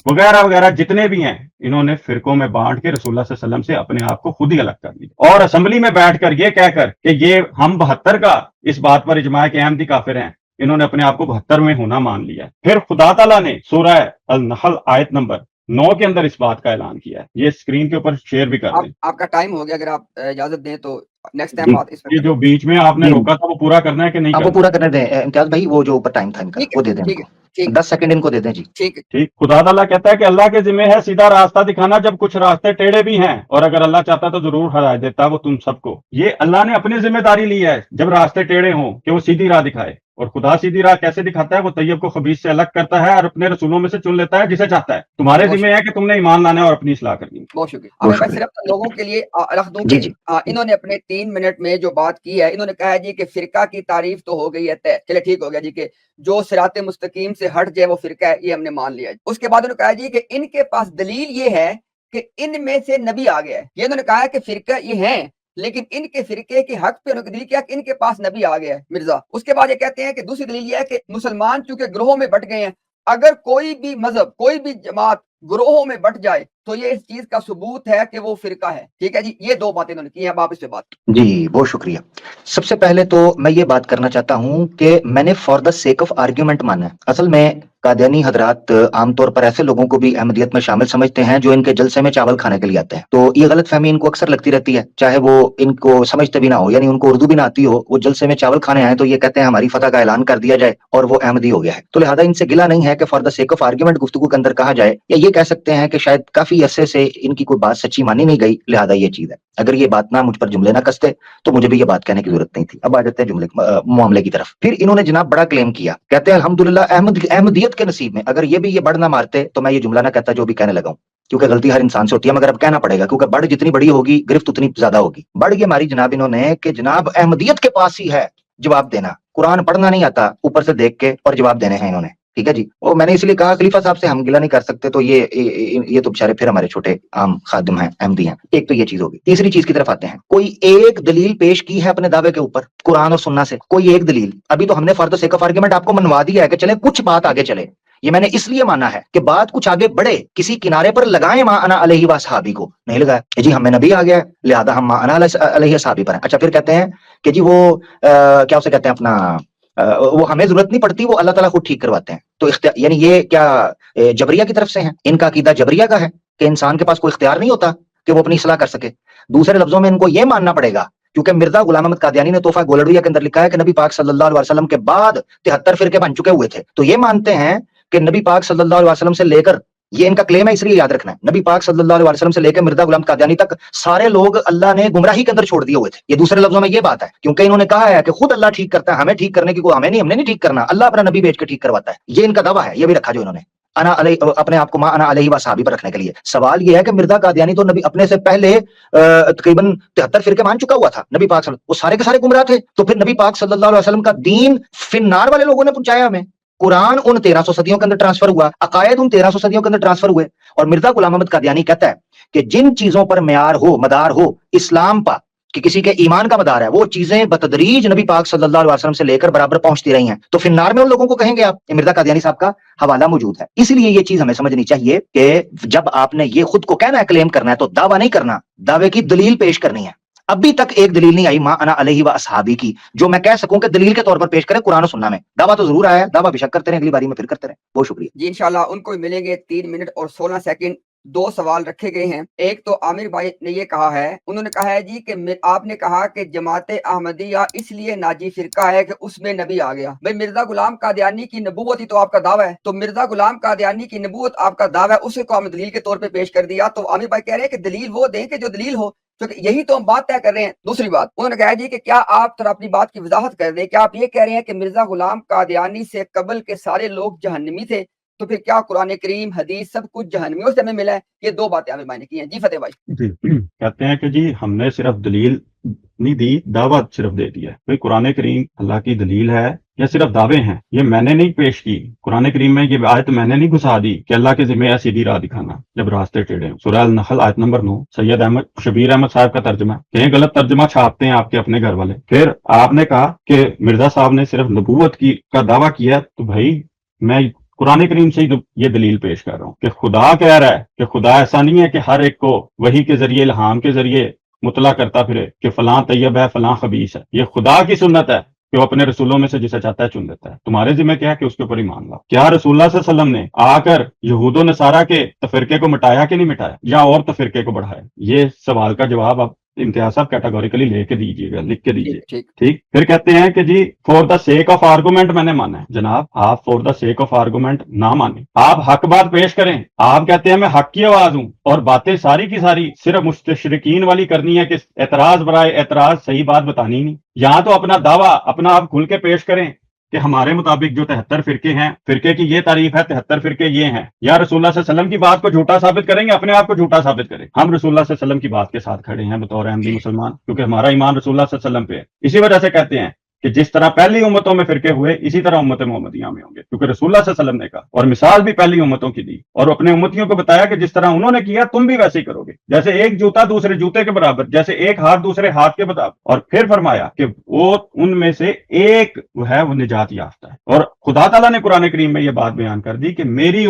वगैरह वगैरह जितने भी हैं, इन्होंने फिरकों में बांट के रसूलुल्लाह सल्लल्लाहु अलैहि वसल्लम से अपने आप को खुद ही अलग कर लिया, और असेंबली में बैठकर ये कहकर कि ये हम 72 का इस बात पर इजमा है कि अहमदी काफिर हैं, इन्होंने अपने आप को 72 में होना मान लिया है। फिर खुदा ताला ने सूरह अल-नहल आयत नंबर 9 के अंदर इस बात का ऐलान किया है, ये स्क्रीन के ऊपर शेयर भी कर दें। आपका टाइम हो गया, अगर आप इजाजत दें तो नेक्स्ट जी, टाइम बात इस ये जो बीच में आपने जी। रोका था वो पूरा करना है कि नहीं अब वो करना? पूरा करने दें इम्तियाज भाई, वो जो ऊपर टाइम था इनका ठीक वो है, दे दें ठीक है, इनको, ठीक 10 सेकंड इनको दे दें जी। ठीक है। ठीक, खुदा ताला कहता है कि अल्लाह के जिम्मे है सीधा रास्ता दिखाना, जब कुछ रास्ते टेढ़े भी हैं, और अगर अल्लाह चाहता तो जरूर हटाए देता वो तुम सबको। ये अल्लाह ने अपनी जिम्मेदारी ली है जब रास्ते टेढ़े हों कि वो सीधी राह दिखाए, और खुदा सीधी राह कैसे दिखाता है? वो तैयब को खबीस से अलग करता है और अपने रसूलों में से चुन लेता है जिसे चाहता है। तुम्हारे बहुत जिम्मे है कि तुमने ईमान लाना है और अपनी इस्लाह करनी है। बहुत शुक्रिया। बहुत अब मैं शुक्रिया। सिर्फ लोगों के लिए रख दूं जी, कि जी। इन्होंने अपने 3 मिनट में जो बात की है, इन्होंने कहा है जी कि फिरका की तारीफ तो हो गई है तय, चले ठीक हो गया जी कि जो सिराते मुस्तकीम से हट जाए वो फिरका है, ये हमने मान लिया। उसके बाद उन्होंने कहा जी कि इनके पास दलील ये है कि इनमें से नबी आ गया है। ये उन्होंने कहा है कि फिरका ये हैं, लेकिन इनके फिरके के हक पे उन्होंने दलील किया कि इनके पास नबी आ गया है मिर्जा। उसके बाद ये कहते हैं कि दूसरी दलील ये है कि मुसलमान चूंकि ग्रोहों में बट गए हैं, अगर कोई भी मजहब, कोई भी जमात ग्रोहों में बट जाए तो ये इस चीज का सबूत है कि वो फिरका है। ठीक है जी, ये 2 बातें इन्होंने की हैं। अब आप इस पे बात। जी, बहुत शुक्रिया। सबसे पहले तो मैं ये बात करना चाहता हूं कि मैंने for the sake of argument माना है। असल में कादियानी हजरात आमतौर पर ऐसे लोगों को भी अहमदियत में शामिल समझते हैं जो इनके जलसे में चावल खाने के लिए आते हैं। तो ये गलत फहमी इनको अक्सर लगती रहती है, चाहे वो इनको समझते भी ना हो, यानी उनको उर्दू भी ना आती हो, वो जलसे में चावल खाने आए तो ये कहते हैं हमारी फतह का ऐलान कर दिया जाए और वो अहमदी हो गया है। तो लिहाजा इनसे गिला नहीं है कि for the sake of argument गुफ्तगू के अंदर कहा जाए, या ये कह सकते हैं कि शायद काफी अरसे से इनकी कोई बात सच्ची मानी नहीं गई, लिहाजा ये चीज है। अगर ये बात ना मुझ पर जुमले ना कसते तो मुझे भी ये बात कहने की जरूरत नहीं थी। अब आ जाते हैं जुमले मामले की तरफ। फिर इन्होंने जनाब बड़ा क्लेम किया, कहते हैं अल्हम्दुलिल्लाह अहमदियत के नसीब में अगर ये भी ये बढ़ ना मारते तो मैं ये जुमला ना कहता जो भी कहने लगा हूं, क्योंकि गलती हर इंसान से होती है, मगर अब कहना पड़ेगा क्योंकि बढ़ जितनी बड़ी होगी गिरफ्त उतनी ज्यादा होगी। बढ़ ये मारी जनाब इन्होंने कि जनाब अहमदियत के पास ही है जवाब देना, कुरान पढ़ना नहीं आता, ऊपर से देख के और जवाब देने हैं इन्होंने। ठीक है जी, और मैंने इसलिए कहा खलीफा साहब से हम गिला नहीं कर सकते, तो ये तो बेचारे फिर हमारे छोटे आम खादिम हैं, अहमदी हैं। एक तो ये चीज होगी। तीसरी चीज की तरफ आते हैं, कोई एक दलील पेश की है अपने दावे के ऊपर कुरान और सुन्ना से, कोई एक दलील। अभी तो हमने for the sake of argument आपको मनवा दिया है कि चले कुछ बात आगे चले। ये मैंने इसलिए माना है कि बात कुछ आगे बढ़े, किसी किनारे पर लगाएं मा अना अलैहि व असहाबी को, नहीं लगाया जी हमें नबी आ गया है लिहाजा हम मा अना अलैहि असहाबी पर हैं। अच्छा, फिर कहते हैं कि जी वो क्या उसे कहते हैं अपना वो हमें जरूरत नहीं पड़ती, वो अल्लाह ताला खुद ठीक करवाते हैं। तो यानी ये क्या जबरिया की तरफ से है? इनका अकीदा जबरिया का है कि इंसान के पास कोई इख्तियार नहीं होता कि वो अपनी इस्लाह कर सके। दूसरे लफ्जों में इनको ये मानना पड़ेगा, क्योंकि मिर्जा गुलाम अहमद कादियानी ने तोहफा गोलड़िया के अंदर लिखा है कि नबी पाक सल्लल्लाहु अलैहि वसल्लम के बाद 73 फिरके बन चुके हुए थे। तो ये मानते हैं कि नबी पाक सल्लल्लाहु अलैहि वसल्लम से लेकर, ये इनका क्लेम है इसलिए याद रखना है, नबी पाक सल्लल्लाहु अलैहि वसल्लम से लेकर मिर्जा गुलाम कादियानी तक सारे लोग अल्लाह ने गुमराही के अंदर छोड़ दिए हुए थे। ये दूसरे लफ्जों में ये बात है, क्योंकि इन्होंने कहा है कि खुद अल्लाह ठीक करता है, हमें ठीक करने की कोई हमें नहीं, हमने नहीं ठीक करना, अल्लाह अपना नबी भेज के ठीक करवाता है। ये इनका दावा है, ये भी रखा जो इन्होंने अना अपने आप को मा अना अलैहि व सहाबी पर रखने के लिए। सवाल ये है कि मिर्जा कादियानी तो नबी अपने से पहले तकरीबन 73 फिरके मान चुका हुआ था, नबी पाक वो सारे के सारे गुमराह थे। तो फिर नबी पाक सल्लल्लाहु अलैहि वसल्लम का दीन फिन्नार वाले लोगों ने पहुंचाया हमें। कुरान उन 1300 सदियों के अंदर ट्रांसफर हुआ, अकायद उन 1300 सदियों के अंदर ट्रांसफर हुए। और मिर्जा गुलाम अहमद कादियानी कहता है कि जिन चीजों पर म्यार हो, मदार हो इस्लाम पर, कि किसी के ईमान का मदार है, वो चीजें बतदरीज नबी पाक सल्लल्लाहु अलैहि वसल्लम से लेकर बराबर पहुंचती रही हैं। तो फिन्नार में उन लोगों को कहेंगे आप? ये मिर्जा कादियानी साहब का हवाला मौजूद है। इसलिए ये चीज हमें समझनी चाहिए कि जब आपने ये खुद को कहना है, क्लेम करना है, तो दावा नहीं करना, दावे की दलील पेश करनी है। अभी तक एक दलील नहीं आई मा अना अलैहि व असहाबी की, जो मैं कह सकूं कि दलील के तौर पर पेश करें कुरान और सुन्ना में। दावा तो जरूर आया है, दावा बेशक करते रहे, अगली बारी में फिर करते रहे। बहुत शुक्रिया जी। इंशाल्लाह उनको भी मिलेंगे 3 मिनट और 16 सेकंड। 2 सवाल रखे गए हैं। एक तो आमिर भाई ने ये कहा है, उन्होंने कहा है जी कि आपने कहा कि जमात अहमदिया इसलिए नाजी फिरका है कि उसमें नबी आ गया। भाई मिर्जा गुलाम कादियानी की नबूवत ही तो आपका दावा है, तो मिर्जा गुलाम कादियानी की नबूवत आपका दावा है, उसे को आपने दलील के तौर पे पेश कर दिया। तो आमिर भाई कह रहे हैं कि दलील वो दें कि जो दलील हो, क्योंकि यही तो हम बात तय कर रहे हैं। दूसरी बात उन्होंने कहा जी कि क्या आप थोड़ा अपनी बात की वजाहत कर दें, क्या आप ये कह रहे हैं कि मिर्जा गुलाम कादियानी से कबल के सारे लोग जहन्नमी थे, تو پھر کیا قرآن کریم حدیث سب کچھ جہنمیوں سے ہمیں ملا ہے؟ یہ دو باتیں عامر بھائی نے کی ہیں. جی فتح بھائی. جی کہتے ہیں کہ جی ہم نے صرف دلیل نہیں دی، دعوت صرف دے دیا ہے. بھائی قرآن کریم اللہ کی دلیل ہے یا صرف دعوے ہیں؟ یہ میں نے نہیں پیش کی. قرآن کریم میں یہ آیت میں نے نہیں گھسا دی کہ اللہ کے ذمہ ہے سیدھی راہ دکھانا جب راستے ٹیڑھے ہوں. سورہ النحل آیت نمبر 9. سید احمد شبیر احمد صاحب کا ترجمہ. کہیں غلط ترجمہ چھاپتے ہیں آپ کے اپنے گھر والے. پھر آپ نے کہا کہ مرزا صاحب نے صرف نبوت کی کا دعویٰ کیا، تو بھائی میں قرآن کریم سے یہ دلیل پیش کر رہا ہوں کہ خدا کہہ رہا ہے کہ خدا ایسا نہیں ہے کہ ہر ایک کو وحی کے ذریعے الہام کے ذریعے مطلع کرتا پھرے کہ فلاں طیب ہے فلاں خبیث ہے. یہ خدا کی سنت ہے کہ وہ اپنے رسولوں میں سے جسے چاہتا ہے چن لیتا ہے. تمہارے ذمہ کیا ہے کہ اس کے اوپر ایمان لاؤ. کیا رسول اللہ صلی اللہ علیہ وسلم نے آ کر یہود و نصارہ کے تفرقے کو مٹایا کہ نہیں مٹایا، یا اور تفرقے کو بڑھایا؟ یہ سوال کا جواب آپ امتیاز صاحب کیٹاگوریکلی لے کے دیجیے گا، لکھ کے دیجیے. ٹھیک. پھر کہتے ہیں کہ جی for the sake of argument میں نے مانا ہے. جناب آپ for the sake of argument نہ مانیں، آپ حق بات پیش کریں. آپ کہتے ہیں میں حق کی آواز ہوں، اور باتیں ساری کی ساری صرف مستشرقین والی کرنی ہے کہ اعتراض برائے اعتراض، صحیح بات بتانی نہیں. یہاں تو اپنا دعویٰ اپنا آپ کھل کے پیش کریں کہ ہمارے مطابق جو 73 فرقے ہیں، فرقے کی یہ تعریف ہے، 73 فرقے یہ ہیں. یا رسول اللہ صلی اللہ علیہ وسلم کی بات کو جھوٹا ثابت کریں گے، اپنے آپ کو جھوٹا ثابت کریں. ہم رسول اللہ صلی اللہ علیہ وسلم کی بات کے ساتھ کھڑے ہیں بطور احمدی مسلمان، کیونکہ ہمارا ایمان رسول اللہ صلی اللہ علیہ وسلم پہ ہے. اسی وجہ سے کہتے ہیں کہ جس طرح پہلی امتوں میں فرقے ہوئے، اسی طرح امت محمدیہ میں ہوں گے، کیونکہ رسول اللہ صلی اللہ علیہ وسلم نے کہا، اور مثال بھی پہلی امتوں کی دی، اور اپنے امتیوں کو بتایا کہ جس طرح انہوں نے کیا تم بھی ویسے ہی کرو گے. جیسے ایک جوتا دوسرے جوتے کے برابر، جیسے ایک ہاتھ دوسرے ہاتھ کے برابر. اور پھر فرمایا کہ وہ ان میں سے ایک ہے وہ نجات یافتہ ہے. اور خدا تعالیٰ نے قرآن کریم میں یہ بات بیان کر دی کہ میری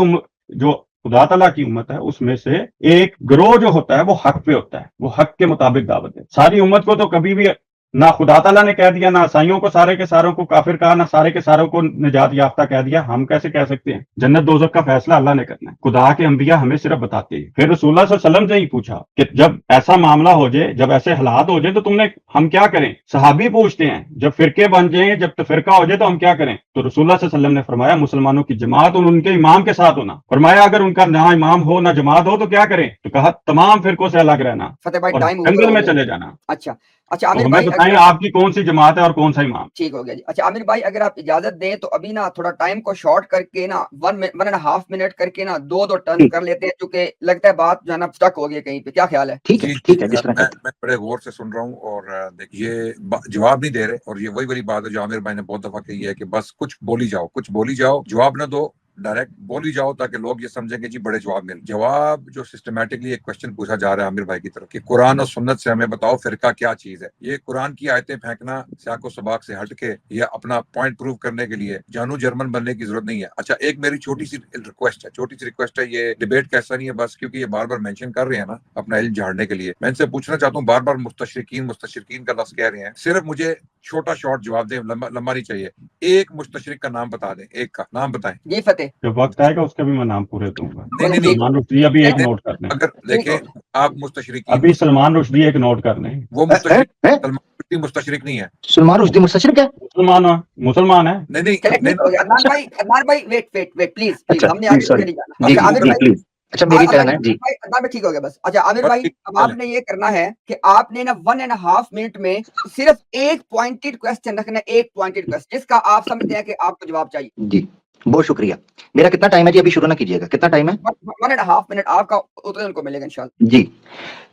جو خدا تعالیٰ کی امت ہے اس میں سے ایک گروہ جو ہوتا ہے وہ حق پہ ہوتا ہے، وہ حق کے مطابق دعوت ہے. ساری امت کو تو کبھی بھی نہ خدا تعالیٰ نے کہہ دیا، نہ عیسائیوں کو سارے کے ساروں کو کافر کہا، نہ سارے کے ساروں کو نجات یافتہ کہہ دیا. ہم کیسے کہہ سکتے ہیں؟ جنت دوزخ کا فیصلہ اللہ نے کرنا ہے. خدا کے انبیاء ہمیں صرف بتاتے ہیں. پھر رسول اللہ صلی اللہ علیہ وسلم سے ہی پوچھا کہ جب ایسا معاملہ ہو جائے، جب ایسے حالات ہو جائے تو ہم کیا کریں؟ صحابی پوچھتے ہیں جب فرقے بن جائیں، جب تفرقہ ہو جائے تو ہم کیا کریں؟ تو رسول اللہ صلی اللہ علیہ وسلم نے فرمایا مسلمانوں کی جماعت اور ان کے امام کے ساتھ ہونا. فرمایا اگر ان کا نہ امام ہو نہ جماعت ہو تو کیا کریں؟ تو کہا تمام فرقوں سے الگ رہنا اور جنگل میں چلے جانا. اچھا عامر ہمیں بھائی بتائیں آپ کی کون سی جماعت ہے اور کون سا امام؟ ٹھیک ہو گیا جی. اچھا عامر بھائی اگر آپ اجازت دیں تو ابھی نا تھوڑا ٹائم کو شارٹ کر کے نا 1.5 منٹ کر کے نا دو ٹرن کر لیتے ہیں، کیونکہ لگتا ہے بات جو ہے نا اسٹک ہو گئی کہیں پہ. کیا خیال ہے؟ ٹھیک ہے جس طرح میں بڑے غور سے سن رہا ہوں اور دیکھیے جواب نہیں دے رہے، اور یہ وہی بات ہے جو عامر بھائی نے بہت دفعہ کہی ہے کہ بس کچھ بولی جاؤ، جواب نہ دو، ڈائریکٹ بولی جاؤ تاکہ لوگ یہ سمجھیں کہ جی بڑے جواب جو سسٹمیٹکلی ایک کوشچن پوچھا جا رہا ہے عامر بھائی کی طرف کہ قرآن اور سنت سے ہمیں بتاؤ فرقہ کیا چیز ہے. یہ قرآن کی آیتیں پھینکنا سیاق و سباق سے ہٹ کے یا اپنا پوائنٹ پروو کرنے کے لیے جانو جرمن بننے کی ضرورت نہیں ہے. اچھا ایک میری چھوٹی سی ریکویسٹ ہے، یہ ڈیبیٹ کا ایسا نہیں ہے بس کیونکہ یہ بار بار مینشن کر رہے ہیں نا اپنا علم جھاڑنے کے لیے. میں ان سے پوچھنا چاہتا ہوں، بار بار مستشرقین کا لفظ کہہ رہے ہیں، صرف مجھے چھوٹا شارٹ جواب دیں، لمبا نہیں چاہیے. ایک مستشرق کا نام بتا دیں، ایک کا نام بتائیں. جی فتح جب وقت آئے گا اس کا بھی میں نام پورے دوں گا. نہیں سلمان رشدی ابھی ایک نوٹ کر لیں. اگر دیکھیں آپ مستشرقین، ابھی سلمان رشدی ایک نوٹ کر لیں. وہ مستشرق نہیں ہے. سلمان رشدی مستشرق ہے؟ مسلمان ہے. نہیں عدنان بھائی ویٹ پلیز ہم نے آگے نہیں جانا. جی عامر بھائی اچھا میری ٹرن ہے جی. ٹھیک ہو گیا بس. اچھا عامر بھائی اب آپ نے یہ کرنا ہے کہ آپ نے نا 1.5 منٹ میں صرف ایک پوائنٹڈ کوسچن رکھنا ہے، ایک پوائنٹڈ کوسچن جس کا آپ سمجھتے ہیں کہ آپ کو جواب چاہیے. جی بہت شکریہ. میرا کتنا ٹائم ہے جی؟ ابھی شروع نہ کیجیے گا. کتنا ٹائم ہے؟ 1.5 منٹ آپ کا اتنے ان کو ملے گا انشاءاللہ. جی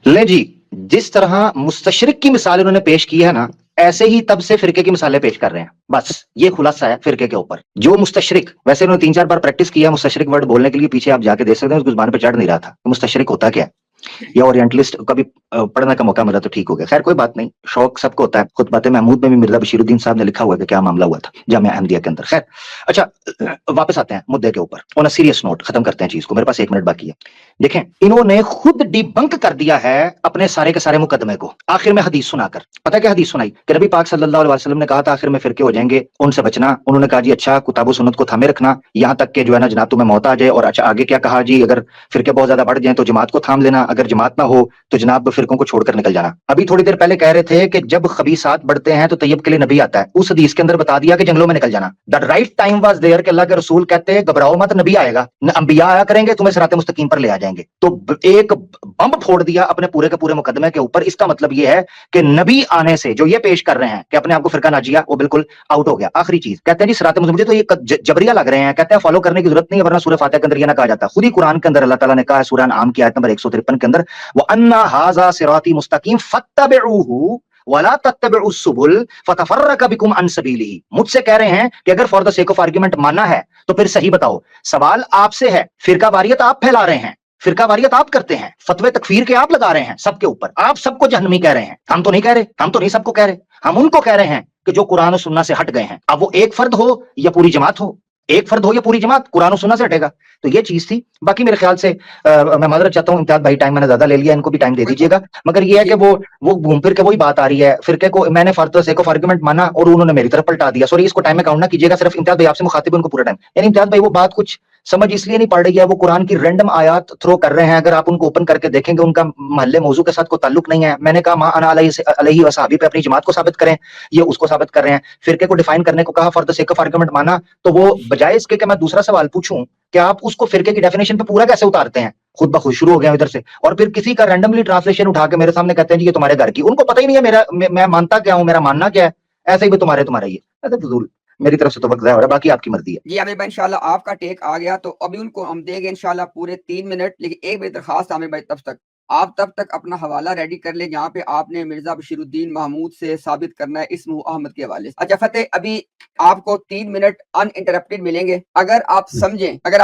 لے جی، جس طرح مستشرق کی مثال انہوں نے پیش کی ہے نا، ایسے ہی تب سے فرقے کی مثالیں پیش کر رہے ہیں. بس یہ خلاصہ ہے فرقے کے اوپر. جو مستشرق، ویسے انہوں نے 3-4 بار پریکٹس کیا مستشرق ورڈ بولنے کے لیے، پیچھے آپ جا کے دیکھ سکتے ہیں، اس زبان پہ چڑھ نہیں رہا تھا. مستشرق ہوتا کیا ہے یا اورینٹلسٹ کبھی پڑھنے کا موقع ملا تو ٹھیک ہو گیا. خیر کوئی بات نہیں، شوق سب کو ہوتا ہے. خطبات محمود میں بھی مرزا بشیر الدین صاحب نے لکھا ہوا ہے کہ کیا معاملہ ہوا تھا جامعہ احمدیہ کے اندر. خیر اچھا واپس آتے ہیں مدعے کے اوپر. آن اے سیریس نوٹ ختم کرتے ہیں چیز کو، میرے پاس 1 منٹ باقی ہے. دیکھیں انہوں نے خود ڈی بنک کر دیا ہے اپنے سارے کے سارے مقدمے کو آخر میں حدیث سنا کر. پتہ کیا حدیث سنائی کہ نبی پاک صلی اللہ علیہ وسلم نے کہا تھا آخر میں فرقے ہو جائیں گے، ان سے بچنا. انہوں نے کہا جی اچھا کتاب و سنت کو تھامے رکھنا یہاں تک کہ جو ہے نا جناب تمہیں موت آ جائے. اور اچھا آگے کیا کہا جی؟ اگر فرقے بہت زیادہ بڑھ جائیں تو جماعت کو تھام لینا، اگر جماعت نہ ہو تو جناب فرقوں کو چھوڑ کر نکل جانا. ابھی تھوڑی دیر پہلے کہہ رہے تھے کہ جب خبیثات بڑھتے ہیں تو طیب کے لیے نبی آتا ہے. اس حدیث کے اندر بتا دیا کہ جنگلوں میں نکل جانا. The right time was there کہ اللہ کے رسول کہتے ہیں گھبراؤ مت، نبی آئے گا، انبیاء آیا کریں گے تمہیں صراط مستقیم پر لے آ جائیں जाएंगे। तो एक बम फोड़ दिया अपने पूरे के पूरे मुकदमे के ऊपर। इसका मतलब ये है कि नबी आने से जो ये पेश कर रहे हैं कि अपने आप को फिरका नाजिया, वो बिल्कुल आउट हो गया। आखिरी चीज कहते हैं जी सिरात मुझे तो ये जबरिया लग रहे हैं, कहते हैं फॉलो करने की जरूरत नहीं है, वरना सूरह फातिहा के अंदर ये ना कहा जाता। खुद ही कुरान के अंदर अल्लाह ताला ने कहा है, सूरह अनआम की आयत नंबर 153 के अंदर, व अन्ना हाज़ा सिराती मुस्तकीम फत्तबिऊहु वला तत्तबिउस सुबुल फतफर्रका बिकुम अन सबीलिही। मुझसे कह रहे हैं कि अगर for the sake of argument मानना है तो फिर सही बताओ। सवाल आपसे है, फिरका वारियत आप फैला रहे हैं, फिरका वारियत आप करते हैं, फतवे तकफीर के आप लगा रहे हैं सबके ऊपर, आप सबको जहन्नमी कह रहे हैं। हम तो नहीं कह रहे, हम तो नहीं सबको कह रहे, हम उनको कह रहे हैं कि जो कुरान और सुन्ना से हट गए हैं। अब वो एक फर्द हो या पूरी जमात हो, एक फर्द हो या पूरी जमात, कुरान और सुन्ना से हटेगा। तो ये चीज थी। बाकी मेरे ख्याल से मैं माजरत चाहता हूँ इम्तियाज भाई, टाइम मैंने ज्यादा ले लिया, इनको भी टाइम दे दीजिएगा। मगर ये है कि वो घूम फिर के वही बात आ रही है, फिरके को मैंने for the sake of argument माना और उन्होंने मेरी तरफ पलटा दिया। सॉरी, इसको टाइम में काउंट ना कीजिएगा, सिर्फ इम्तियाज भाई आपसे मुखातिब उनको पूरा टाइम। यानी इम्तियाज भाई वो बात कुछ समझ इसलिए नहीं पड़ रही है, वो कुरान की रैंडम आयात थ्रो कर रहे हैं। अगर आप उनको ओपन करके देखेंगे, उनका महल्ले मौजू के साथ कोई ताल्लुक नहीं है। मैंने कहा मां अना अलैहि व सहाबी पे अपनी जमात को साबित करें, ये उसको साबित कर रहे हैं। फिरके को डिफाइन करने को कहा, for the sake of argument माना, तो वो बजाय इसके कि मैं दूसरा सवाल पूछूं कि आप उसको फिरके की डेफिनेशन पे पूरा कैसे उतारते हैं, खुद ब खुद शुरू हो गया इधर से, और फिर किसी का रैंडमली ट्रांसलेशन उठा के मेरे सामने कहते हैं जी ये तुम्हारे घर की। उनको पता ही नहीं है मेरा मैं मानता क्या हूं, मेरा मानना क्या है। ऐसे ही भी तुम्हारे ये ऐसे फजूल। मेरी तरफ से तो वक्त ज़ाया हो रहा है, बाकी आपकी मर्जी है। जी आमिर भाई, इंशाल्लाह आपका टेक आ गया तो अभी उनको हम देंगे इंशाल्लाह पूरे 3 मिनट। लेकिन एक मेरी दरखास्त आमिर भाई, तब तक अपना हवाला रेडी कर ले जहाँ पे आपने मिर्जा बशीरुद्दीन महमूद से साबित करना है इस्मु अहमद के हवाले से। अच्छा फतेह, अभी आपको 3 मिनट अनइंटरप्टेड मिलेंगे। अगर आप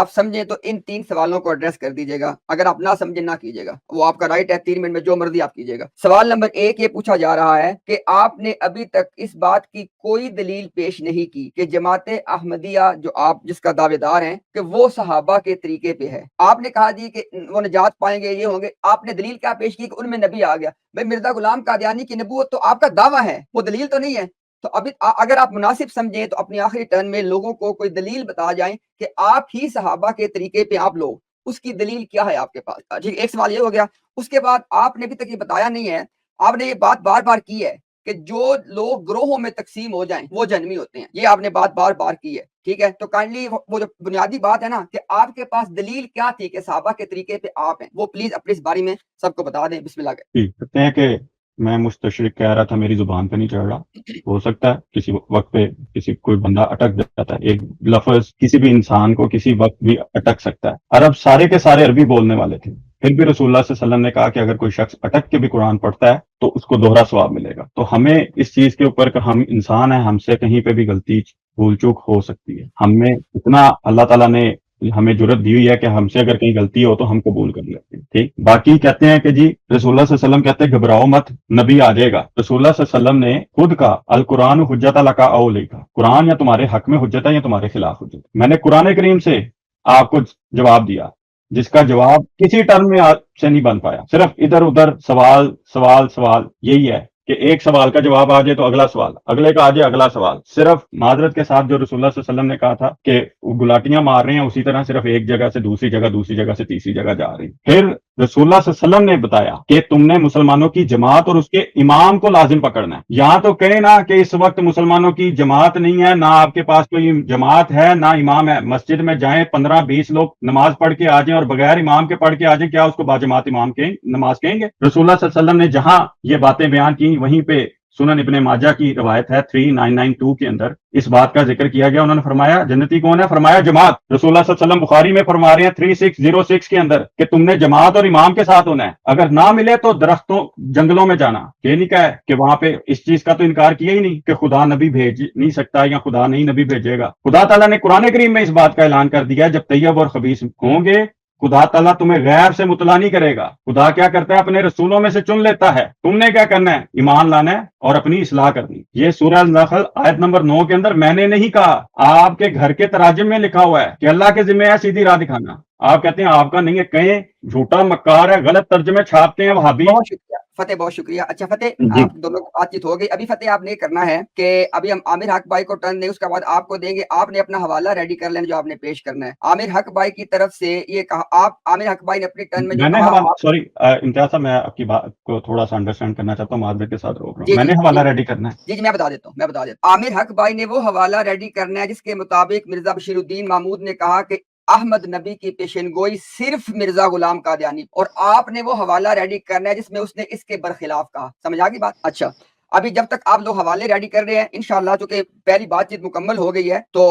समझें तो इन 3 सवालों को एड्रेस कर दीजिएगा। अगर आप ना समझे ना कीजिएगा, वो आपका राइट है। 3 मिनट में जो मर्जी आप कीजिएगा। सवाल नंबर 1 ये पूछा जा रहा है कि आपने अभी तक इस बात की कोई दलील पेश नहीं की कि जमाते अहमदिया जो आप जिसका दावेदार हैं कि वो सहाबा के तरीके पे है। आपने कहा जी कि वो निजात पाएंगे, ये होंगे। आपने दलील क्या पेश की कि उनमें नबी आ गया। भाई मिर्जा गुलाम कादियानी की नबूवत तो आपका दावा है, वो दलील तो नहीं है। तो अभी अगर आप मुनासिब समझें तो अपनी आखिरी टर्न में लोगों को कोई दलील बता जाएं कि आप ही सहाबा के तरीके पे आप लोग, उसकी दलील क्या है आपके पास। ठीक, एक सवाल ये हो गया। उसके बाद आपने अभी तक ये बताया नहीं है, आपने ये बात बार बार की है कि जो लोग ग्रोहों में तकसीम हो जाएं वो जन्मी होते हैं। ये आपने बात बार बार की है। ठीक है, तो काइंडली वो जो बुनियादी बात है ना कि आपके पास दलील क्या थी कि सहाबा के तरीके पे आप हैं, वो प्लीज अपने इस बारे में सबको बता दें। बिस्मिल्लाह। कहते हैं कि मैं मुस्तशरिक कह रहा था, मेरी जुबान पे नहीं चढ़ रहा। हो सकता है किसी वक्त पे किसी कोई बंदा अटक जाता है, एक लफ्ज किसी भी इंसान को किसी वक्त भी अटक सकता है। अरब सारे के सारे अरबी बोलने वाले थे, फिर भी रसूलुल्लाह सल्लल्लाहु अलैहि वसल्लम ने कहा कि अगर कोई शख्स अटक के भी कुरान पढ़ता है तो उसको दोहरा सवाब मिलेगा। तो हमें इस चीज के ऊपर कि हम इंसान हैं, हमसे कहीं पे भी गलती भूल चूक हो सकती है। हमें इतना अल्लाह ताला ने हमें जुर्रत दी हुई है कि हमसे अगर कहीं गलती हो तो हम कबूल कर लेते हैं। ठीक, बाकी कहते हैं कि जी रसूलुल्लाह सल्लल्लाहु अलैहि वसल्लम कहते हैं घबराओ मत, नबी आ जाएगा। रसूलुल्लाह सल्लल्लाहु अलैहि वसल्लम ने खुद का अल कुरान हुज्जत लका औ लिखा, कुरान या तुम्हारे हक में हुज्जत है या तुम्हारे खिलाफ हुज्जत। मैंने कुरान करीम से आपको जवाब दिया जिसका जवाब किसी टर्म में आपसे नहीं बन पाया, सिर्फ इधर उधर सवाल सवाल सवाल। यही है कि एक सवाल का जवाब आ जाए तो अगला सवाल, अगले का आ जाए अगला सवाल। सिर्फ माजरत के साथ जो रसूलुल्लाह सल्लल्लाहु अलैहि वसल्लम ने कहा था कि वो गुलाटियां मार रहे हैं, उसी तरह सिर्फ एक जगह से दूसरी जगह से तीसरी जगह जा रही। फिर रसूलुल्लाह सल्लल्लाहु अलैहि वसल्लम ने बताया कि तुमने मुसलमानों की जमात और उसके इमाम को लाजिम पकड़ना है। यहाँ तो कहे ना कि इस वक्त मुसलमानों की जमात नहीं है, ना आपके पास कोई जमात है ना इमाम है। मस्जिद में जाएं, 15-20 लोग नमाज पढ़ के आ जाएं और बगैर इमाम के पढ़ के आ जाएं, क्या उसको बाजमात इमाम के नमाज कहेंगे? रसूलुल्लाह सल्लल्लाहु अलैहि वसल्लम ने जहां ये बातें बयान की, वहीं पे सुनन इब्ने माजा की रवायत है 3992 के अंदर इस बात का जिक्र किया गया। उन्होंने फरमाया जन्नती कौन है? फरमाया जमात। रसूलुल्लाह सल्लल्लाहु अलैहि वसल्लम बुखारी में फरमा रहे हैं 3606 के अंदर कि तुमने जमात और इमाम के साथ होना है। अगर ना मिले तो दरख्तों जंगलों में जाना। ये नहीं कहा कि वहां पे इस चीज का तो इनकार किया ही नहीं कि खुदा नबी भेज नहीं सकता या खुदा नहीं नबी भेजेगा। खुदा ताला ने कुरान करीम में इस बात का ऐलान कर दिया है, जब तैयब और खबीस होंगे खुदा ताला तुम्हें गैर से मुतला नहीं करेगा। खुदा क्या करता है? अपने रसूलों में से चुन लेता है। तुमने क्या करना है? ईमान लाना है और अपनी इस्लाह करनी। ये सूरह अल-नहल आयत नंबर 9 के अंदर मैंने नहीं कहा, आपके घर के तराजिम में लिखा हुआ है कि अल्लाह के जिम्मे है सीधी राह दिखाना। आप कहते हैं आपका नहीं है, कहें झूठा मक्कार है, गलत तर्जमे छापते हैं वहाबी। बहुत शुक्रिया फतेह, बहुत शुक्रिया। अच्छा फतेह, आप दोनों बातचीत हो गई। अभी फतेह आपने करना है कि अभी हम आमिर हक भाई को टर्न दें, उसके बाद आपको देंगे। आपने अपना हवाला रेडी कर लेना जो आपने पेश करना है। आमिर हक भाई की तरफ से ये कहा, आप आमिर हक भाई ने अपनी टर्न में मैंने हवाला, सॉरी इम्तियाज साहब, मैं आपकी बात को थोड़ा सा अंडरस्टैंड करना चाहता हूँ, माजरत के साथ रोक रहा हूँ। मैंने हवाला रेडी करना है। जी मैं बता देता हूँ। आमिर हक भाई ने वो हवाला रेडी करना है जिसके मुताबिक मिर्जा बशीरुद्दीन महमूद ने कहा कि احمد نبی کی پیشن گوئی صرف مرزا غلام قادیانی، اور آپ نے وہ حوالہ ریڈی کرنا ہے جس میں اس نے اس کے برخلاف کہا. سمجھ آ گئی بات؟ اچھا ابھی جب تک آپ لوگ حوالے ریڈی کر رہے ہیں انشاءاللہ چونکہ پہلی بات چیت مکمل ہو گئی ہے تو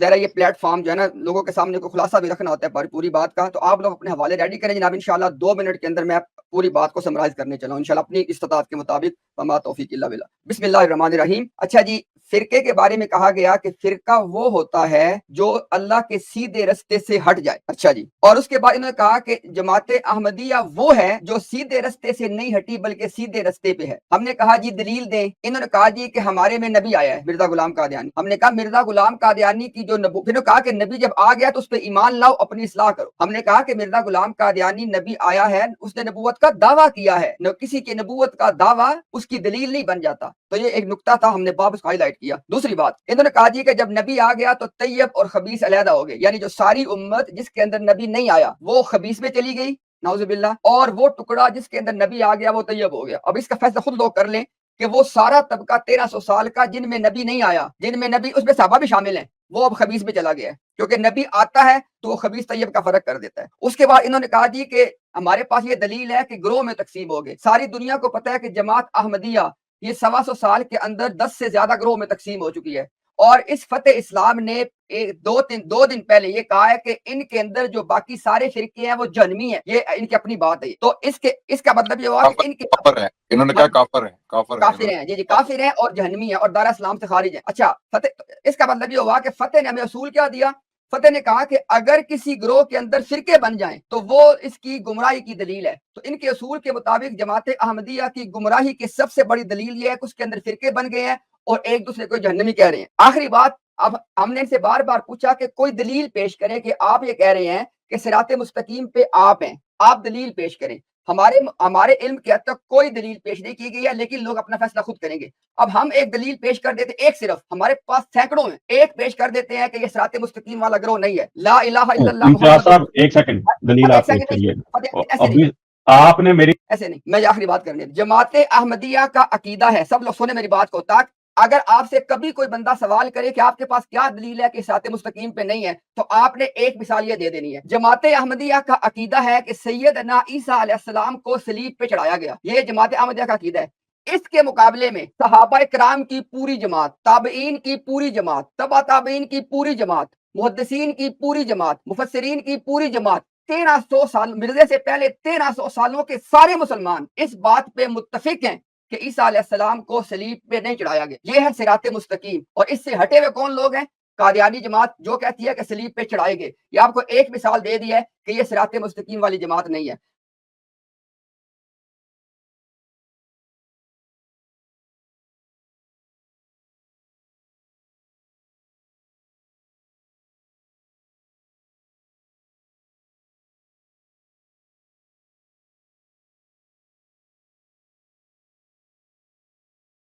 ذرا یہ پلیٹ فارم جو ہے نا لوگوں کے سامنے کو خلاصہ بھی رکھنا ہوتا ہے پوری بات کا، تو آپ لوگ اپنے حوالے ریڈی کریں جناب. انشاءاللہ 2 منٹ کے اندر میں پوری بات کو سمرائز کرنے چلا ہوں انشاءاللہ اپنی استطاعت کے مطابق. وما توفیق الا باللہ. بسم اللہ الرحمن الرحیم. اچھا جی، فرقے کے بارے میں کہا گیا کہ فرقہ وہ ہوتا ہے جو اللہ کے سیدھے رستے سے ہٹ جائے. اچھا جی، اور اس کے بعد انہوں نے کہا کہ جماعت احمدیہ وہ ہے جو سیدھے رستے سے نہیں ہٹی بلکہ سیدھے رستے پہ ہے. ہم نے کہا جی دلیل دیں. انہوں نے کہا جی کہ ہمارے میں نبی آیا ہے مرزا غلام قادیانی. ہم نے کہا مرزا غلام قادیانی کی جو پھر کہا کہ نبی جب آ گیا تو اس پہ ایمان لاؤ، اپنی اصلاح کرو. ہم نے کہا کہ مرزا غلام قادیانی نبی آیا ہے، اس نے نبوت کا دعویٰ کیا ہے، کسی کی نبوت کا دعویٰ اس کی دلیل نہیں بن جاتا. تو یہ ایک نقطہ تھا، ہم نے باب اس کو ہائی لائٹ کیا. دوسری بات انہوں نے کہا جی کہ جب نبی آ گیا تو طیب اور خبیث علیحدہ ہو گئے، یعنی جو ساری امت جس کے اندر نبی نہیں آیا وہ خبیث میں چلی گئی نعوذ باللہ، اور وہ ٹکڑا جس کے اندر نبی آ گیا وہ طیب ہو گیا. اب اس کا فیصلہ خود لوگ کر لیں کہ وہ سارا طبقہ 1300 سال کا جن میں نبی نہیں آیا، جن میں نبی اس میں صحابہ بھی شامل ہیں، وہ اب خبیث میں چلا گیا ہے کیونکہ نبی آتا ہے تو وہ خبیث طیب کا فرق کر دیتا ہے. اس کے بعد انہوں نے کہا جی کہ ہمارے پاس یہ دلیل ہے کہ گروہ میں تقسیم ہو گئے. ساری دنیا کو پتہ ہے کہ جماعت احمدیہ یہ 125 سال کے اندر 10 سے زیادہ گروہ میں تقسیم ہو چکی ہے، اور اس فتح اسلام نے 2 دن پہلے یہ کہا ہے کہ ان کے اندر جو باقی سارے فرقے ہیں وہ جہنمی ہیں. یہ ان کی اپنی بات ہے. تو اس کا مطلب یہ ہوا کہ ان کے کافر ہیں. انہوں نے کہا کافر ہیں، کافر ہیں. جی کافر ہیں اور جہنمی ہیں اور دار اسلام سے خارج ہیں. اچھا فتح، اس کا مطلب یہ ہوا کہ فتح نے ہمیں اصول کیا دیا؟ فتح نے کہا کہ اگر کسی گروہ کے اندر فرقے بن جائیں تو وہ اس کی گمراہی کی دلیل ہے. تو ان کے اصول کے مطابق جماعت احمدیہ کی گمراہی کی سب سے بڑی دلیل یہ ہے کہ اس کے اندر فرقے بن گئے ہیں اور ایک دوسرے کو جہنمی کہہ رہے ہیں. آخری بات، اب ہم نے ان سے بار بار پوچھا کہ کوئی دلیل پیش کریں کہ آپ یہ کہہ رہے ہیں کہ صراط مستقیم پہ آپ ہیں، آپ دلیل پیش کریں. ہمارے علم کے حد تک کوئی دلیل پیش نہیں کی گئی ہے، لیکن لوگ اپنا فیصلہ خود کریں گے. اب ہم ایک دلیل پیش کر دیتے، ایک صرف، ہمارے پاس سینکڑوں ہیں، ایک پیش کر دیتے ہیں کہ یہ صراط مستقیم والا گروہ نہیں ہے. لا الہ الا اللہ امتیاز صاحب ایک سیکنڈ دلیل آپ پیش کریے. ابھی آپ نے میری ایسے نہیں، میں آخری بات کرنے. جماعت احمدیہ کا عقیدہ ہے، سب لوگ سنیں میری بات کو، تاکہ اگر آپ سے کبھی کوئی بندہ سوال کرے کہ آپ کے پاس کیا دلیل ہے کہ صراط مستقیم پہ نہیں ہے، تو آپ نے ایک مثال یہ دے دینی ہے. جماعت احمدیہ کا عقیدہ ہے کہ سیدنا عیسیٰ علیہ السلام کو صلیب پہ چڑھایا گیا. یہ جماعت احمدیہ کا عقیدہ ہے. اس کے مقابلے میں صحابہ کرام کی پوری جماعت، تابعین کی پوری جماعت، تبع تابعین کی پوری جماعت، محدثین کی پوری جماعت، مفسرین کی پوری جماعت، 1300 سال مرزے سے پہلے 1300 سالوں کے سارے مسلمان اس بات پہ متفق ہیں کہ عیسیٰ علیہ السلام کو صلیب پہ نہیں چڑھایا گیا. یہ ہے صراط مستقیم. اور اس سے ہٹے ہوئے کون لوگ ہیں؟ قادیانی جماعت جو کہتی ہے کہ صلیب پہ چڑھائے گئے. یہ آپ کو ایک مثال دے دی ہے کہ یہ صراط مستقیم والی جماعت نہیں ہے.